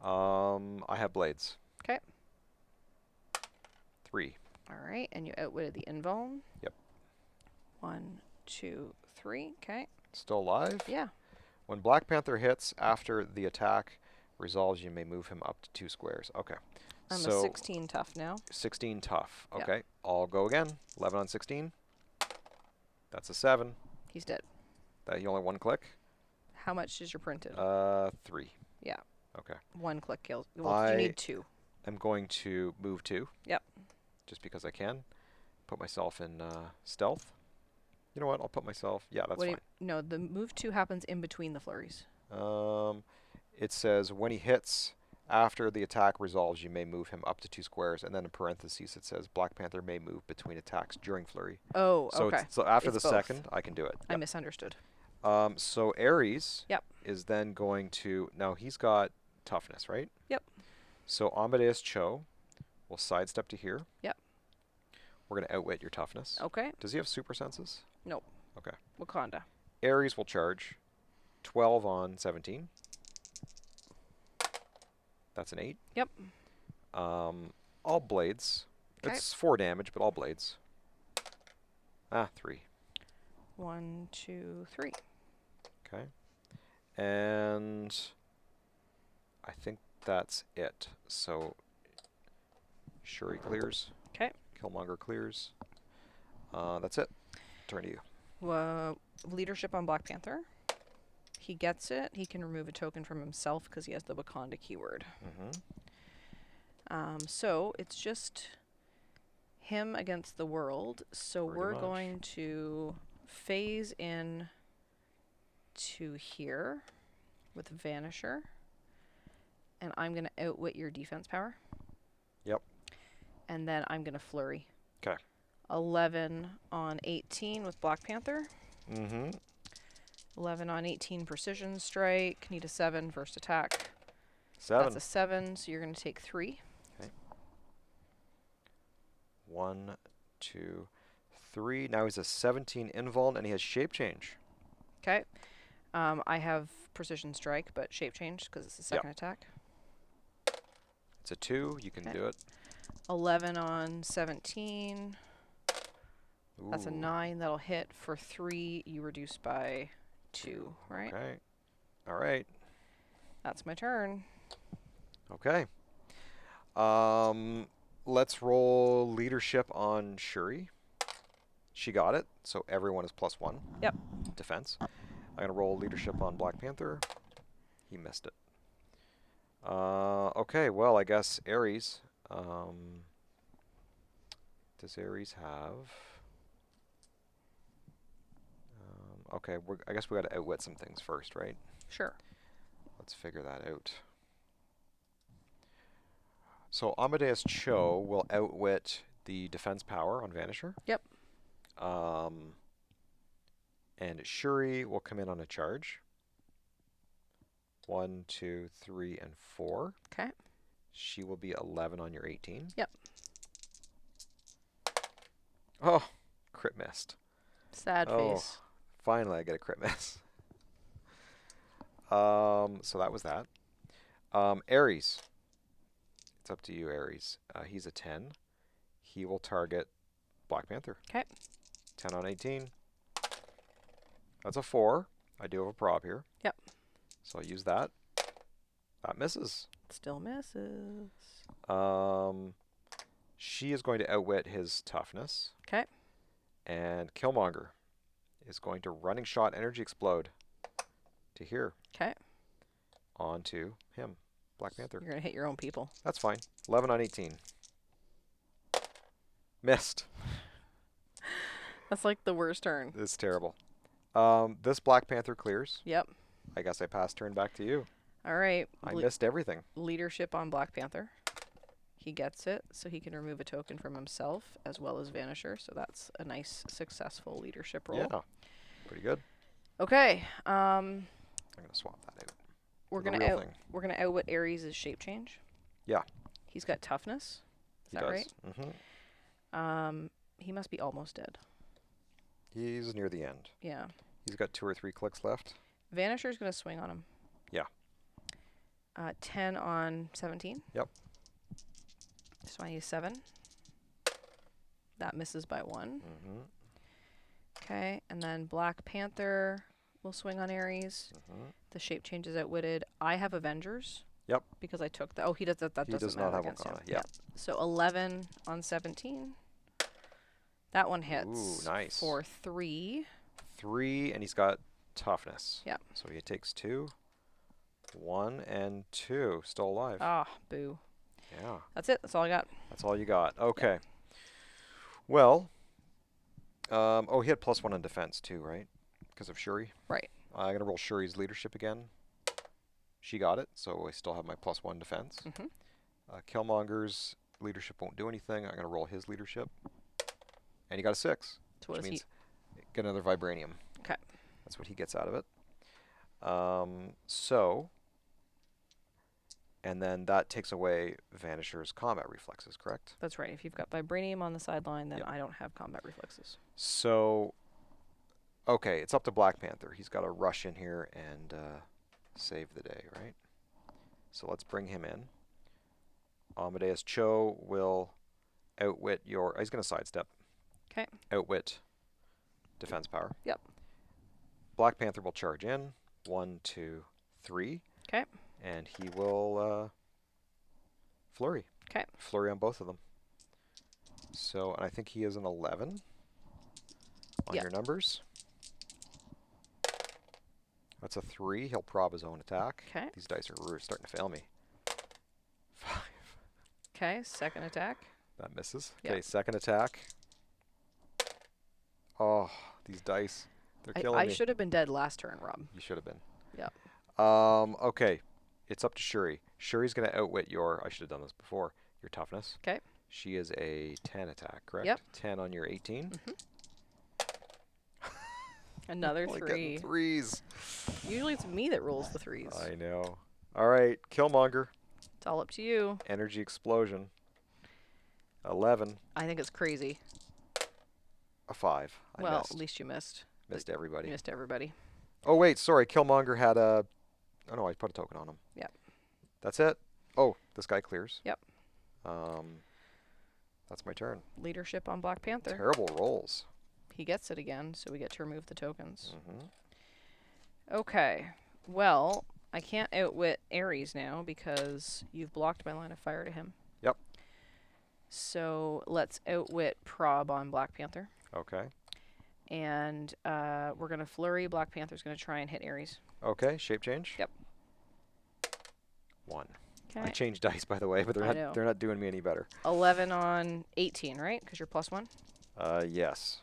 I have blades. Okay. 3. All right, and you outwitted the invuln. Yep. 1, 2, 3. Okay. Still alive? Yeah. When Black Panther hits after the attack resolves, you may move him up to 2 squares. Okay. I'm so a 16 tough now. 16 tough. Yeah. Okay. I'll go again. 11 on 16. That's a 7. He's dead. That you only 1 click? How much is your printed? 3. Yeah. Okay. 1 click kills. Well, you need 2. I'm going to move 2. Yep. Just because I can. Put myself in stealth. You know what? I'll put myself. Yeah, that's fine. No, the move 2 happens in between the flurries. It says when he hits after the attack resolves, you may move him up to 2 squares, and then in parentheses it says Black Panther may move between attacks during flurry. Oh, So okay. so after It's the both. second, I can do it. I Yep. misunderstood. So Ares Yep. is then going to now he's got toughness, right? Yep. So Amadeus Cho will sidestep to here. Yep. We're going to outwit your toughness. Okay. Does he have super senses? Nope. Okay. Wakanda. Ares will charge 12 on 17. That's an 8. Yep. All blades. Okay. It's 4 damage, but all blades. 3. 1, 2, 3. Okay. And I think that's it. So Shuri clears. Okay. Killmonger clears. That's it. Turn to you. Leadership on Black Panther. He gets it. He can remove a token from himself because he has the Wakanda keyword. So it's just him against the world. So Pretty we're much. going to phase in to here with Vanisher. And I'm going to outwit your defense power. Yep. And then I'm going to flurry. 'Kay. 11 on 18 with Black Panther. Mm-hmm. 11 on 18 precision strike. Need a 7 first attack. 7. That's a 7, so you're going to take 3. 1, 2, 3. Now he's a 17 invuln, and he has shape change. Okay. I have precision strike, but shape change because it's the second attack. It's a 2. You can do it. 11 on 17. That's a Ooh. 9. That'll hit for 3. You reduce by 2, right? Okay. All right. That's my turn. Okay. Let's roll leadership on Shuri. She got it, so everyone is +1. Yep. Defense. I'm gonna roll leadership on Black Panther. He missed it. Okay. Well, I guess Ares. Does Ares have? Okay. I guess we got to outwit some things first, right? Sure. Let's figure that out. So Amadeus Cho will outwit the defense power on Vanisher. Yep. And Shuri will come in on a charge. 1, 2, 3, and 4. Okay. She will be 11 on your 18. Yep. Oh, crit missed. Sad Oh. face. Finally, I get a crit miss. So that was that. Ares. It's up to you, Ares. He's a 10. He will target Black Panther. Okay. 10 on 18. That's a 4. I do have a prob here. Yep. So I use that. That misses. Still misses. She is going to outwit his toughness. Okay. And Killmonger is going to running shot energy explode to here. Okay. Onto him. Black Panther. You're going to hit your own people. That's fine. 11 on 18. Missed. That's like the worst turn. It's terrible. This Black Panther clears. Yep. I guess I pass turn back to you. All right. I missed everything. Leadership on Black Panther. He gets it, so he can remove a token from himself as well as Vanisher. So that's a nice, successful leadership roll. Yeah. Pretty good. Okay. I'm going to swap that out. We're gonna outwit Ares' shape change. Yeah. He's got toughness. Is that right? Mm-hmm. He must be almost dead. He's near the end. Yeah. He's got 2 or 3 clicks left. Vanisher's gonna swing on him. Yeah. 10 on 17. Yep. So I use 7. That misses by 1. Mm-hmm. Okay, and then Black Panther will swing on Ares. Mm-hmm. The shape change is outwitted. I have Avengers. Yep. Because I took the. Oh, he does that. That He doesn't does matter not have against him. Wakanda. Yeah. So 11 on 17. That one hits. Ooh, nice. For 3. 3, and he's got toughness. Yep. So he takes 2. 1 and 2. Still alive. Ah, boo. Yeah. That's it. That's all I got. That's all you got. Okay. Well, he had +1 on defense too, right? Because of Shuri. Right. I'm going to roll Shuri's leadership again. She got it, so I still have my +1 defense. Mm-hmm. Killmonger's leadership won't do anything. I'm going to roll his leadership. And he got a 6. So what which does means get another vibranium. Okay. That's what he gets out of it. And then that takes away Vanisher's combat reflexes, correct? That's right. If you've got vibranium on the sideline, then Yep. I don't have combat reflexes. So, okay, it's up to Black Panther. He's got to rush in here and save the day, right? So let's bring him in. Amadeus Cho will outwit your... he's going to sidestep. Okay. Outwit defense power. Yep. Black Panther will charge in. 1, 2, 3. Okay. And he will flurry. Okay. Flurry on both of them. So, and I think he is an 11 on Yep. your numbers. That's a 3. He'll prob his own attack. Okay. These dice are starting to fail me. 5. Okay. Second attack. That misses. Yep. Okay, second attack. Oh, these dice. They're killing I me. should have been dead last turn, Rob. You should have been. Yep. Okay. It's up to Shuri. Shuri's going to outwit your... I should have done this before. Your toughness. Okay. She is a 10 attack, correct? Yep. 10 on your 18. Another Only 3. getting 3s. Usually it's me that rolls the 3s. I know. All right, Killmonger. It's all up to you. Energy explosion. 11. I think it's crazy. A 5. I Well, missed. at least you missed. Missed everybody. You missed everybody. Oh, wait, sorry. Killmonger had a... Oh, no, I put a token on him. Yep. That's it? Oh, this guy clears. Yep. That's my turn. Leadership on Black Panther. Terrible rolls. He gets it again, so we get to remove the tokens. Mm-hmm. Okay. Well, I can't outwit Ares now because you've blocked my line of fire to him. Yep. So let's outwit Prob on Black Panther. Okay. And we're going to flurry. Black Panther's going to try and hit Ares. Okay, shape change? Yep. 1. Okay. I changed dice, by the way, but I know. they're not doing me any better. 11 on 18, right? Because you're +1. Yes.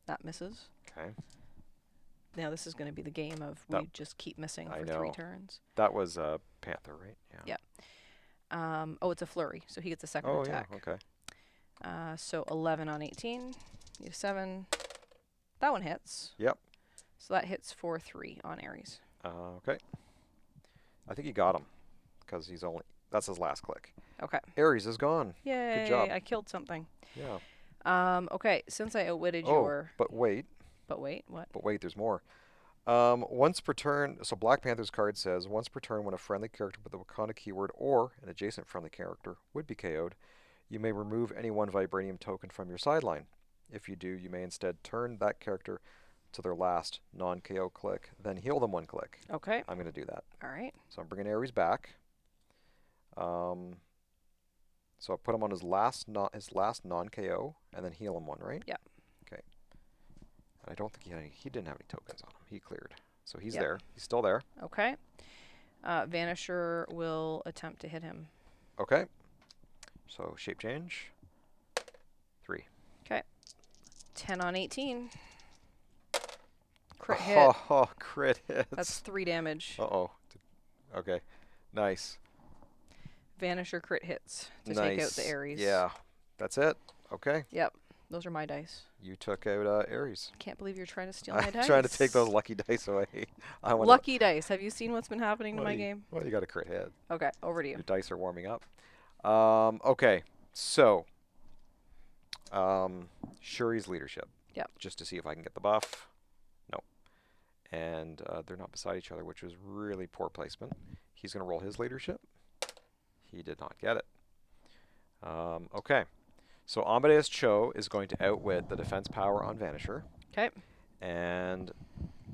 That misses. Okay. Now this is going to be the game of That- we just keep missing I for 3 know. turns. That was Panther, right? Yeah. Yeah. Oh, it's a flurry, so he gets a second Oh, attack. yeah, okay. So 11 on 18. Need a 7. That one hits. Yep. So that hits for 3 on Ares. Okay. I think he got him, because he's only... That's his last click. Okay. Ares is gone. Yay! job. I killed something. Yeah. Okay, since I outwitted Oh, your... but wait. But wait, what? But wait, there's more. Once per turn, so Black Panther's card says, once per turn when a friendly character with the Wakanda keyword or an adjacent friendly character would be KO'd, you may remove any one vibranium token from your sideline. If you do, you may instead turn that character to their last non-KO click, then heal them 1 click. Okay. I'm going to do that. All right. So I'm bringing Ares back. So I put him on his last non-KO, and then heal him 1, right? Yeah. Okay. And I don't think he didn't have any tokens on him. He cleared. So he's Yep. there. He's still there. Okay. Vanisher will attempt to hit him. Okay. So shape change. 3. Okay. 10 on 18. Crit hit. Oh, crit hits. That's 3 damage. Uh-oh. Okay. Nice. Vanisher crit hits to take out the Ares. Yeah. That's it. Okay. Yep. Those are my dice. You took out Ares. Can't believe you're trying to steal my I'm dice. trying to take those lucky dice away. Lucky dice. Have you seen what's been happening to my game? Well, you got a crit hit. Okay, over to you. Your dice are warming up. Okay. So, Shuri's leadership. Yep. Just to see if I can get the buff. No. And they're not beside each other, which was really poor placement. He's going to roll his leadership. He did not get it. Okay. So Amadeus Cho is going to outwit the defense power on Vanisher. Okay. And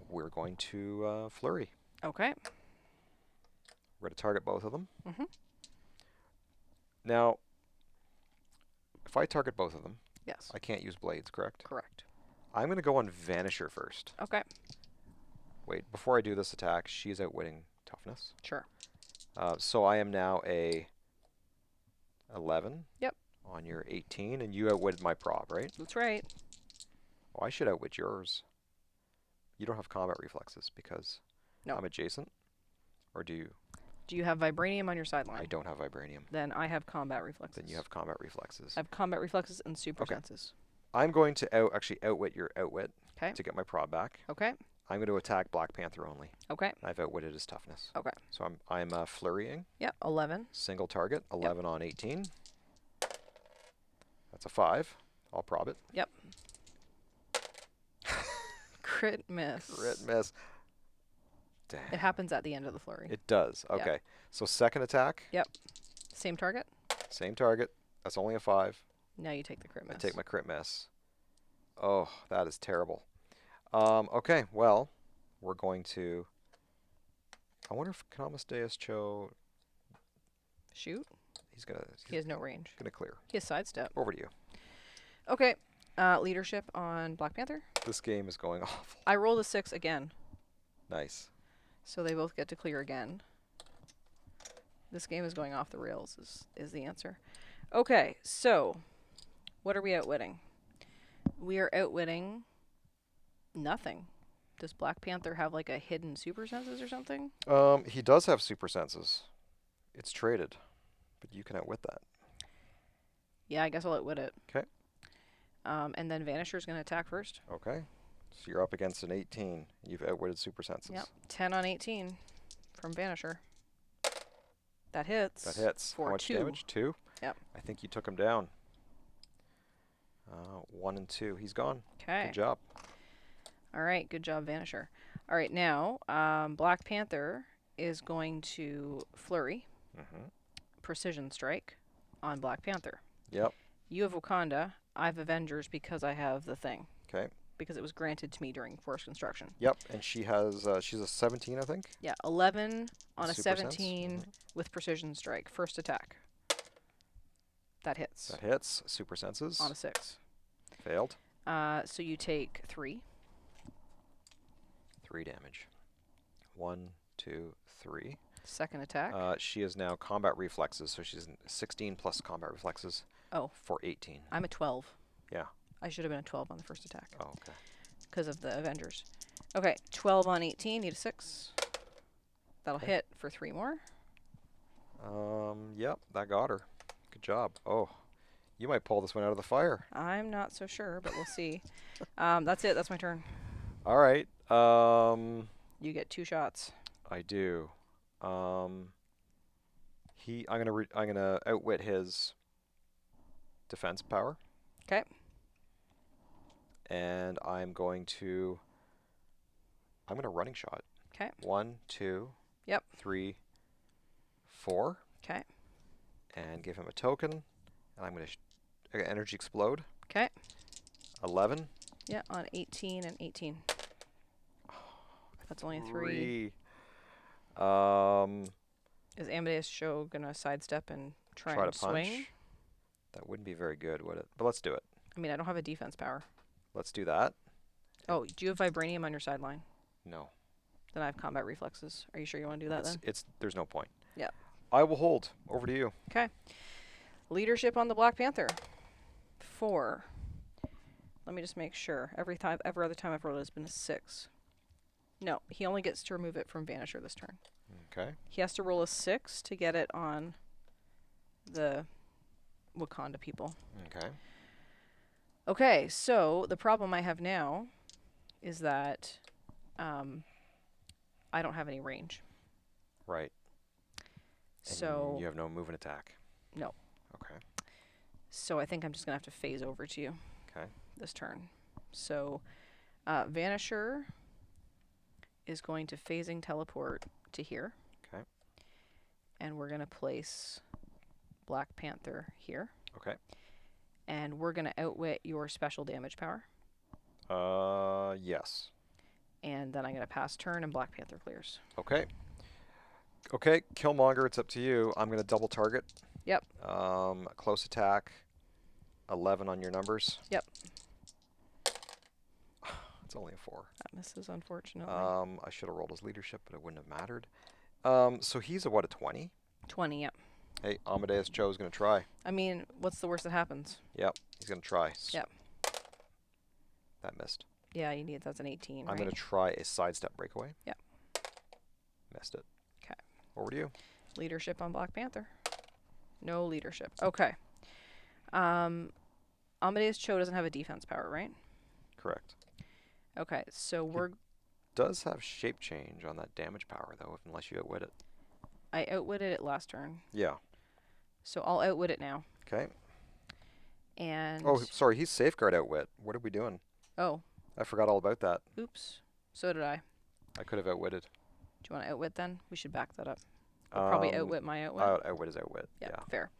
we're going to flurry. Okay. We're going to target both of them. Mm-hmm. Now, if I target both of them, Yes. I can't use blades, correct? Correct. I'm going to go on Vanisher first. Okay. Wait, before I do this attack, she's outwitting toughness. Sure. So I am now a 11. Yep. On your 18, and you outwitted my prop, right? That's right. Oh, I should outwit yours. You don't have combat reflexes because No. I'm adjacent. Or do you? Do you have vibranium on your sideline? I don't have vibranium. Then I have combat reflexes. Then you have combat reflexes. I have combat reflexes and super senses. I'm going to actually outwit your outwit to get my prop back. Okay. I'm going to attack Black Panther only. Okay. I've outwitted his toughness. Okay. So I'm flurrying. Yep. 11. Single target. 11 on 18. That's a 5. I'll prob it. Yep. Crit miss. Crit miss. Damn. It happens at the end of the flurry. It does. Okay. Yep. So second attack. Yep. Same target. Same target. That's only a 5. Now you take the crit miss. I take my crit miss. Oh, that is terrible. Okay, well, we're going to... I wonder if Amadeus Cho... Shoot. He has no range. Gonna clear. He has sidestep. Over to you. Okay. Leadership on Black Panther. This game is going awful. I rolled a 6 again. Nice. So they both get to clear again. This game is going off the rails is the answer. Okay, so what are we outwitting? We are outwitting nothing. Does Black Panther have like a hidden super senses or something? He does have super senses. It's traded, but you can outwit that. Yeah, I guess I'll outwit it. Okay. And then Vanisher's going to attack first. Okay. So you're up against an 18. You've outwitted super senses. Yep. 10 on 18 from Vanisher. That hits. That hits. For How much 2. damage? 2? Yep. I think you took him down. 1 and 2. He's gone. Okay. Good job. All right. Good job, Vanisher. All right. Now, Black Panther is going to flurry. Mm-hmm. Precision strike on Black Panther. Yep. You have Wakanda. I have Avengers because I have the thing. Okay. Because it was granted to me during forced construction. Yep. And she has, she's a 17, I think. Yeah. 11 on a Super 17 sense. with precision strike. First attack. That hits. That hits. Super senses. On a 6. Failed. So you take 3. 3 damage. 1, 2, 3. Second attack. She is now combat reflexes, so she's 16 plus combat reflexes. Oh. For 18. I'm a 12. Yeah. I should have been a 12 on the first attack. Oh, okay. Because of the Avengers. Okay, 12 on 18. Need a 6. That'll hit for 3 more. Yep, that got her. Good job. Oh, you might pull this one out of the fire. I'm not so sure, but we'll see. That's it. That's my turn. All right. You get 2 shots. I do. I'm gonna outwit his defense power. Okay. And I'm gonna running shot. Okay. 1, 2. Yep. 3, 4. Okay. And give him a token. And I'm gonna energy explode. Okay. 11. Yeah, on 18 and 18. That's only a 3. 3. Um, Is Amadeus Cho going to sidestep and try try and to punch. swing? That wouldn't be very good, would it? But let's do it. I mean, I don't have a defense power. Let's do that. Oh, do you have Vibranium on your sideline? No. Then I have combat reflexes. Are you sure you want to do that then? There's no point. Yeah. I will hold. Over to you. Okay. Leadership on the Black Panther. 4. Let me just make sure. Every other time I've rolled it has been a 6. No, he only gets to remove it from Vanisher this turn. Okay. He has to roll a 6 to get it on the Wakanda people. Okay. Okay, so the problem I have now is that I don't have any range. Right. And So you have no move and attack. No. Okay. So I think I'm just going to have to phase over to you. Okay. This turn. So Vanisher is going to phasing teleport to here. Okay. And we're going to place Black Panther here. Okay. And we're going to outwit your special damage power. Yes. And then I'm going to pass turn and Black Panther clears. Okay. Okay, Killmonger, it's up to you. I'm going to double target. Yep. Close attack. 11 on your numbers. Yep. It's only a 4. That misses, unfortunately. I should have rolled his leadership, but it wouldn't have mattered. So he's a 20? 20, yep. Hey, Amadeus Cho's going to try. I mean, what's the worst that happens? Yep, he's going to try. Yep. That missed. Yeah, you need that's an 18, I'm going to try a sidestep breakaway. Yep. Missed it. Okay. Over to you. Leadership on Black Panther. No leadership. Okay. Amadeus Cho doesn't have a defense power, right? Correct. Okay, so we're... Does have shape change on that damage power, though, unless you outwit it. I outwitted it last turn. Yeah. So I'll outwit it now. Okay. And... Oh, sorry, he's safeguard outwit. What are we doing? Oh. I forgot all about that. Oops. So did I. I could have outwitted. Do you want to outwit then? We should back that up. I'll probably outwit my outwit. Outwit is outwit. Yeah, Yeah. fair.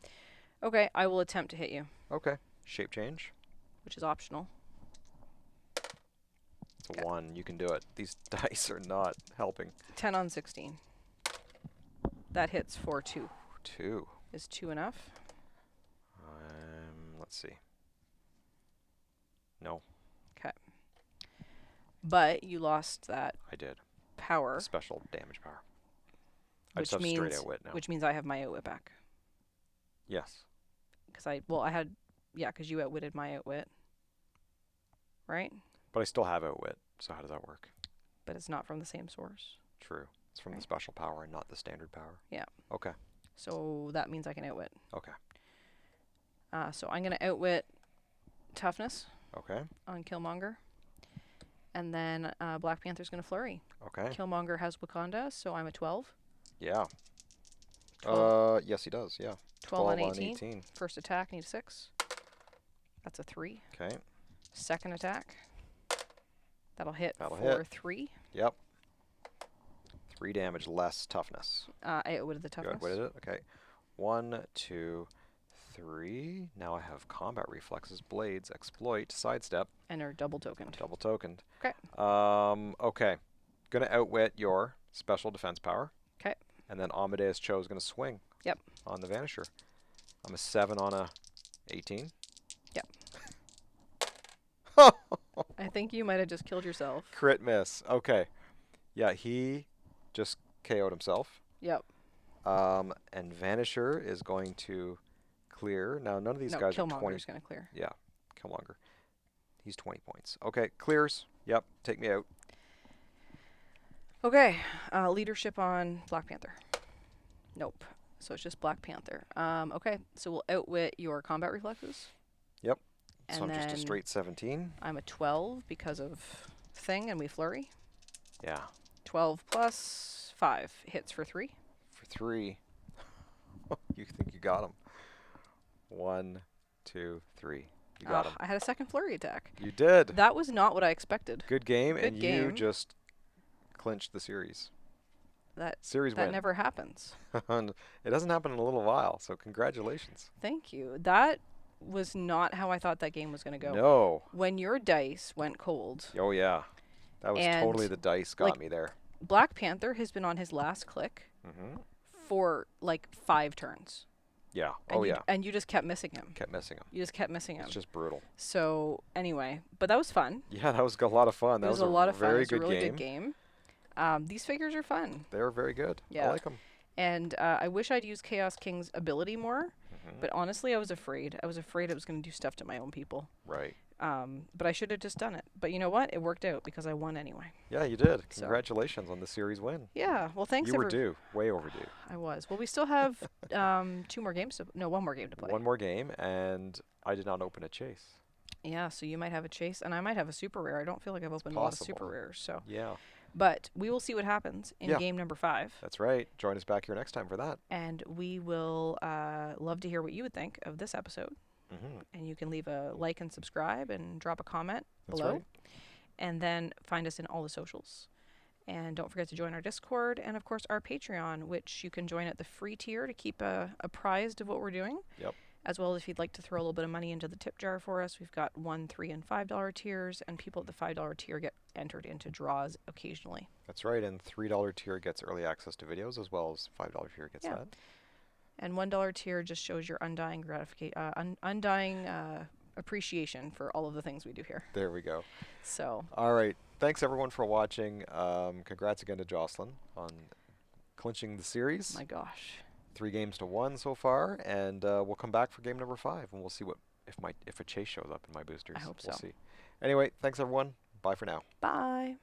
Okay, I will attempt to hit you. Okay. Shape change. Which is optional. It's a 1. You can do it. These dice are not helping. 10 on 16. That hits for 2. 2. Is 2 enough? Let's see. No. Okay. But you lost that I did. power. Special damage power. I Which just have means, straight outwit now. Which means I have my outwit back. Yes. Because because you outwitted my outwit. Right? But I still have outwit. So how does that work? But it's not from the same source. True. It's from Right. the special power and not the standard power. Yeah. Okay. So that means I can outwit. Okay. So I'm going to outwit toughness Okay. on Killmonger. And then Black Panther's going to flurry. Okay. Killmonger has Wakanda, so I'm a 12. Yeah. 12. Yes, he does. Yeah. 12 on 18. First attack, need a 6. That's a 3. Okay. Second attack. That'll hit That'll for hit. 3. Yep. 3 damage less toughness. I outwitted the You toughness. outwitted it? Okay. 1, 2, 3. Now I have combat reflexes, blades, exploit, sidestep. And are double tokened. Double tokened. Okay. Okay. Gonna outwit your special defense power. Okay. And then Amadeus Cho is gonna swing. Yep. On the Vanisher. I'm a 7 on a 18. Yep. I think you might have just killed yourself. Crit miss. Okay. Yeah, he just KO'd himself. Yep. And Vanisher is going to clear. Now, none of these guys are 20. Killmonger's going to clear. Yeah, Killmonger. He's 20 points. Okay, clears. Yep, take me out. Okay. Leadership on Black Panther. Nope. So it's just Black Panther. Okay. So we'll outwit your combat reflexes. Yep. And So I'm just a then straight 17. I'm a 12 because of thing, and we flurry. Yeah. 12 plus 5 hits for 3. For 3. You think you got him. 1, 2, 3. You got him. I had a second flurry attack. You did. That was not what I expected. Good game, Good and you game. just clinched the series. That Series that win. never happens. It doesn't happen in a little while, so congratulations. Thank you. That was not how I thought that game was going to go. No. When your dice went cold, Oh, yeah. That was totally And the dice got like me there. Black Panther has been on his last click Hmm. for like 5 turns. Yeah. And Oh yeah. you just kept missing him. Kept missing him. You just kept missing It's him. just brutal. So anyway, but that was fun. Yeah, that was a lot of fun. It That was was a a lot of fun. It very was a good really good game. game. These figures are fun. They were very good. I Yeah. like them. And I wish I'd used Chaos King's ability more. Hmm. But honestly, I was afraid. I was afraid it was going to do stuff to my own people. Right. But I should have just done it. But you know what? It worked out because I won anyway. Yeah, you did. So Congratulations on the series win. yeah. Well, thanks. You were due. Way overdue. I was. Well, we still have 2 more games to. No, 1 more game to play. One more game, and I did not open a chase. Yeah. So you might have a chase, and I might have a super rare. I don't feel like I've opened a lot of super rares. So. Yeah. But we will see what happens in Yeah. game number 5. That's right. Join us back here next time for that. And we will love to hear what you would think of this episode. Hmm. And you can leave a like and subscribe and drop a comment That's below. right. And then find us in all the socials. And don't forget to join our Discord and, of course, our Patreon, which you can join at the free tier to keep apprised of what we're doing. Yep. As well as if you'd like to throw a little bit of money into the tip jar for us, we've got $1, $3, and $5 tiers, and people at the $5 tier get entered into draws occasionally. That's right. And $3 tier gets early access to videos, as well as $5 tier gets Yeah. that. And $1 tier just shows your undying appreciation for all of the things we do here. There we go. So. All right. Thanks everyone for watching. Congrats again to Jocelyn on clinching the series. My gosh. 3 games to 1 so far, and we'll come back for game number 5, and we'll see what if a chase shows up in my boosters. I hope We'll so. see. Anyway, thanks everyone. Bye for now. Bye.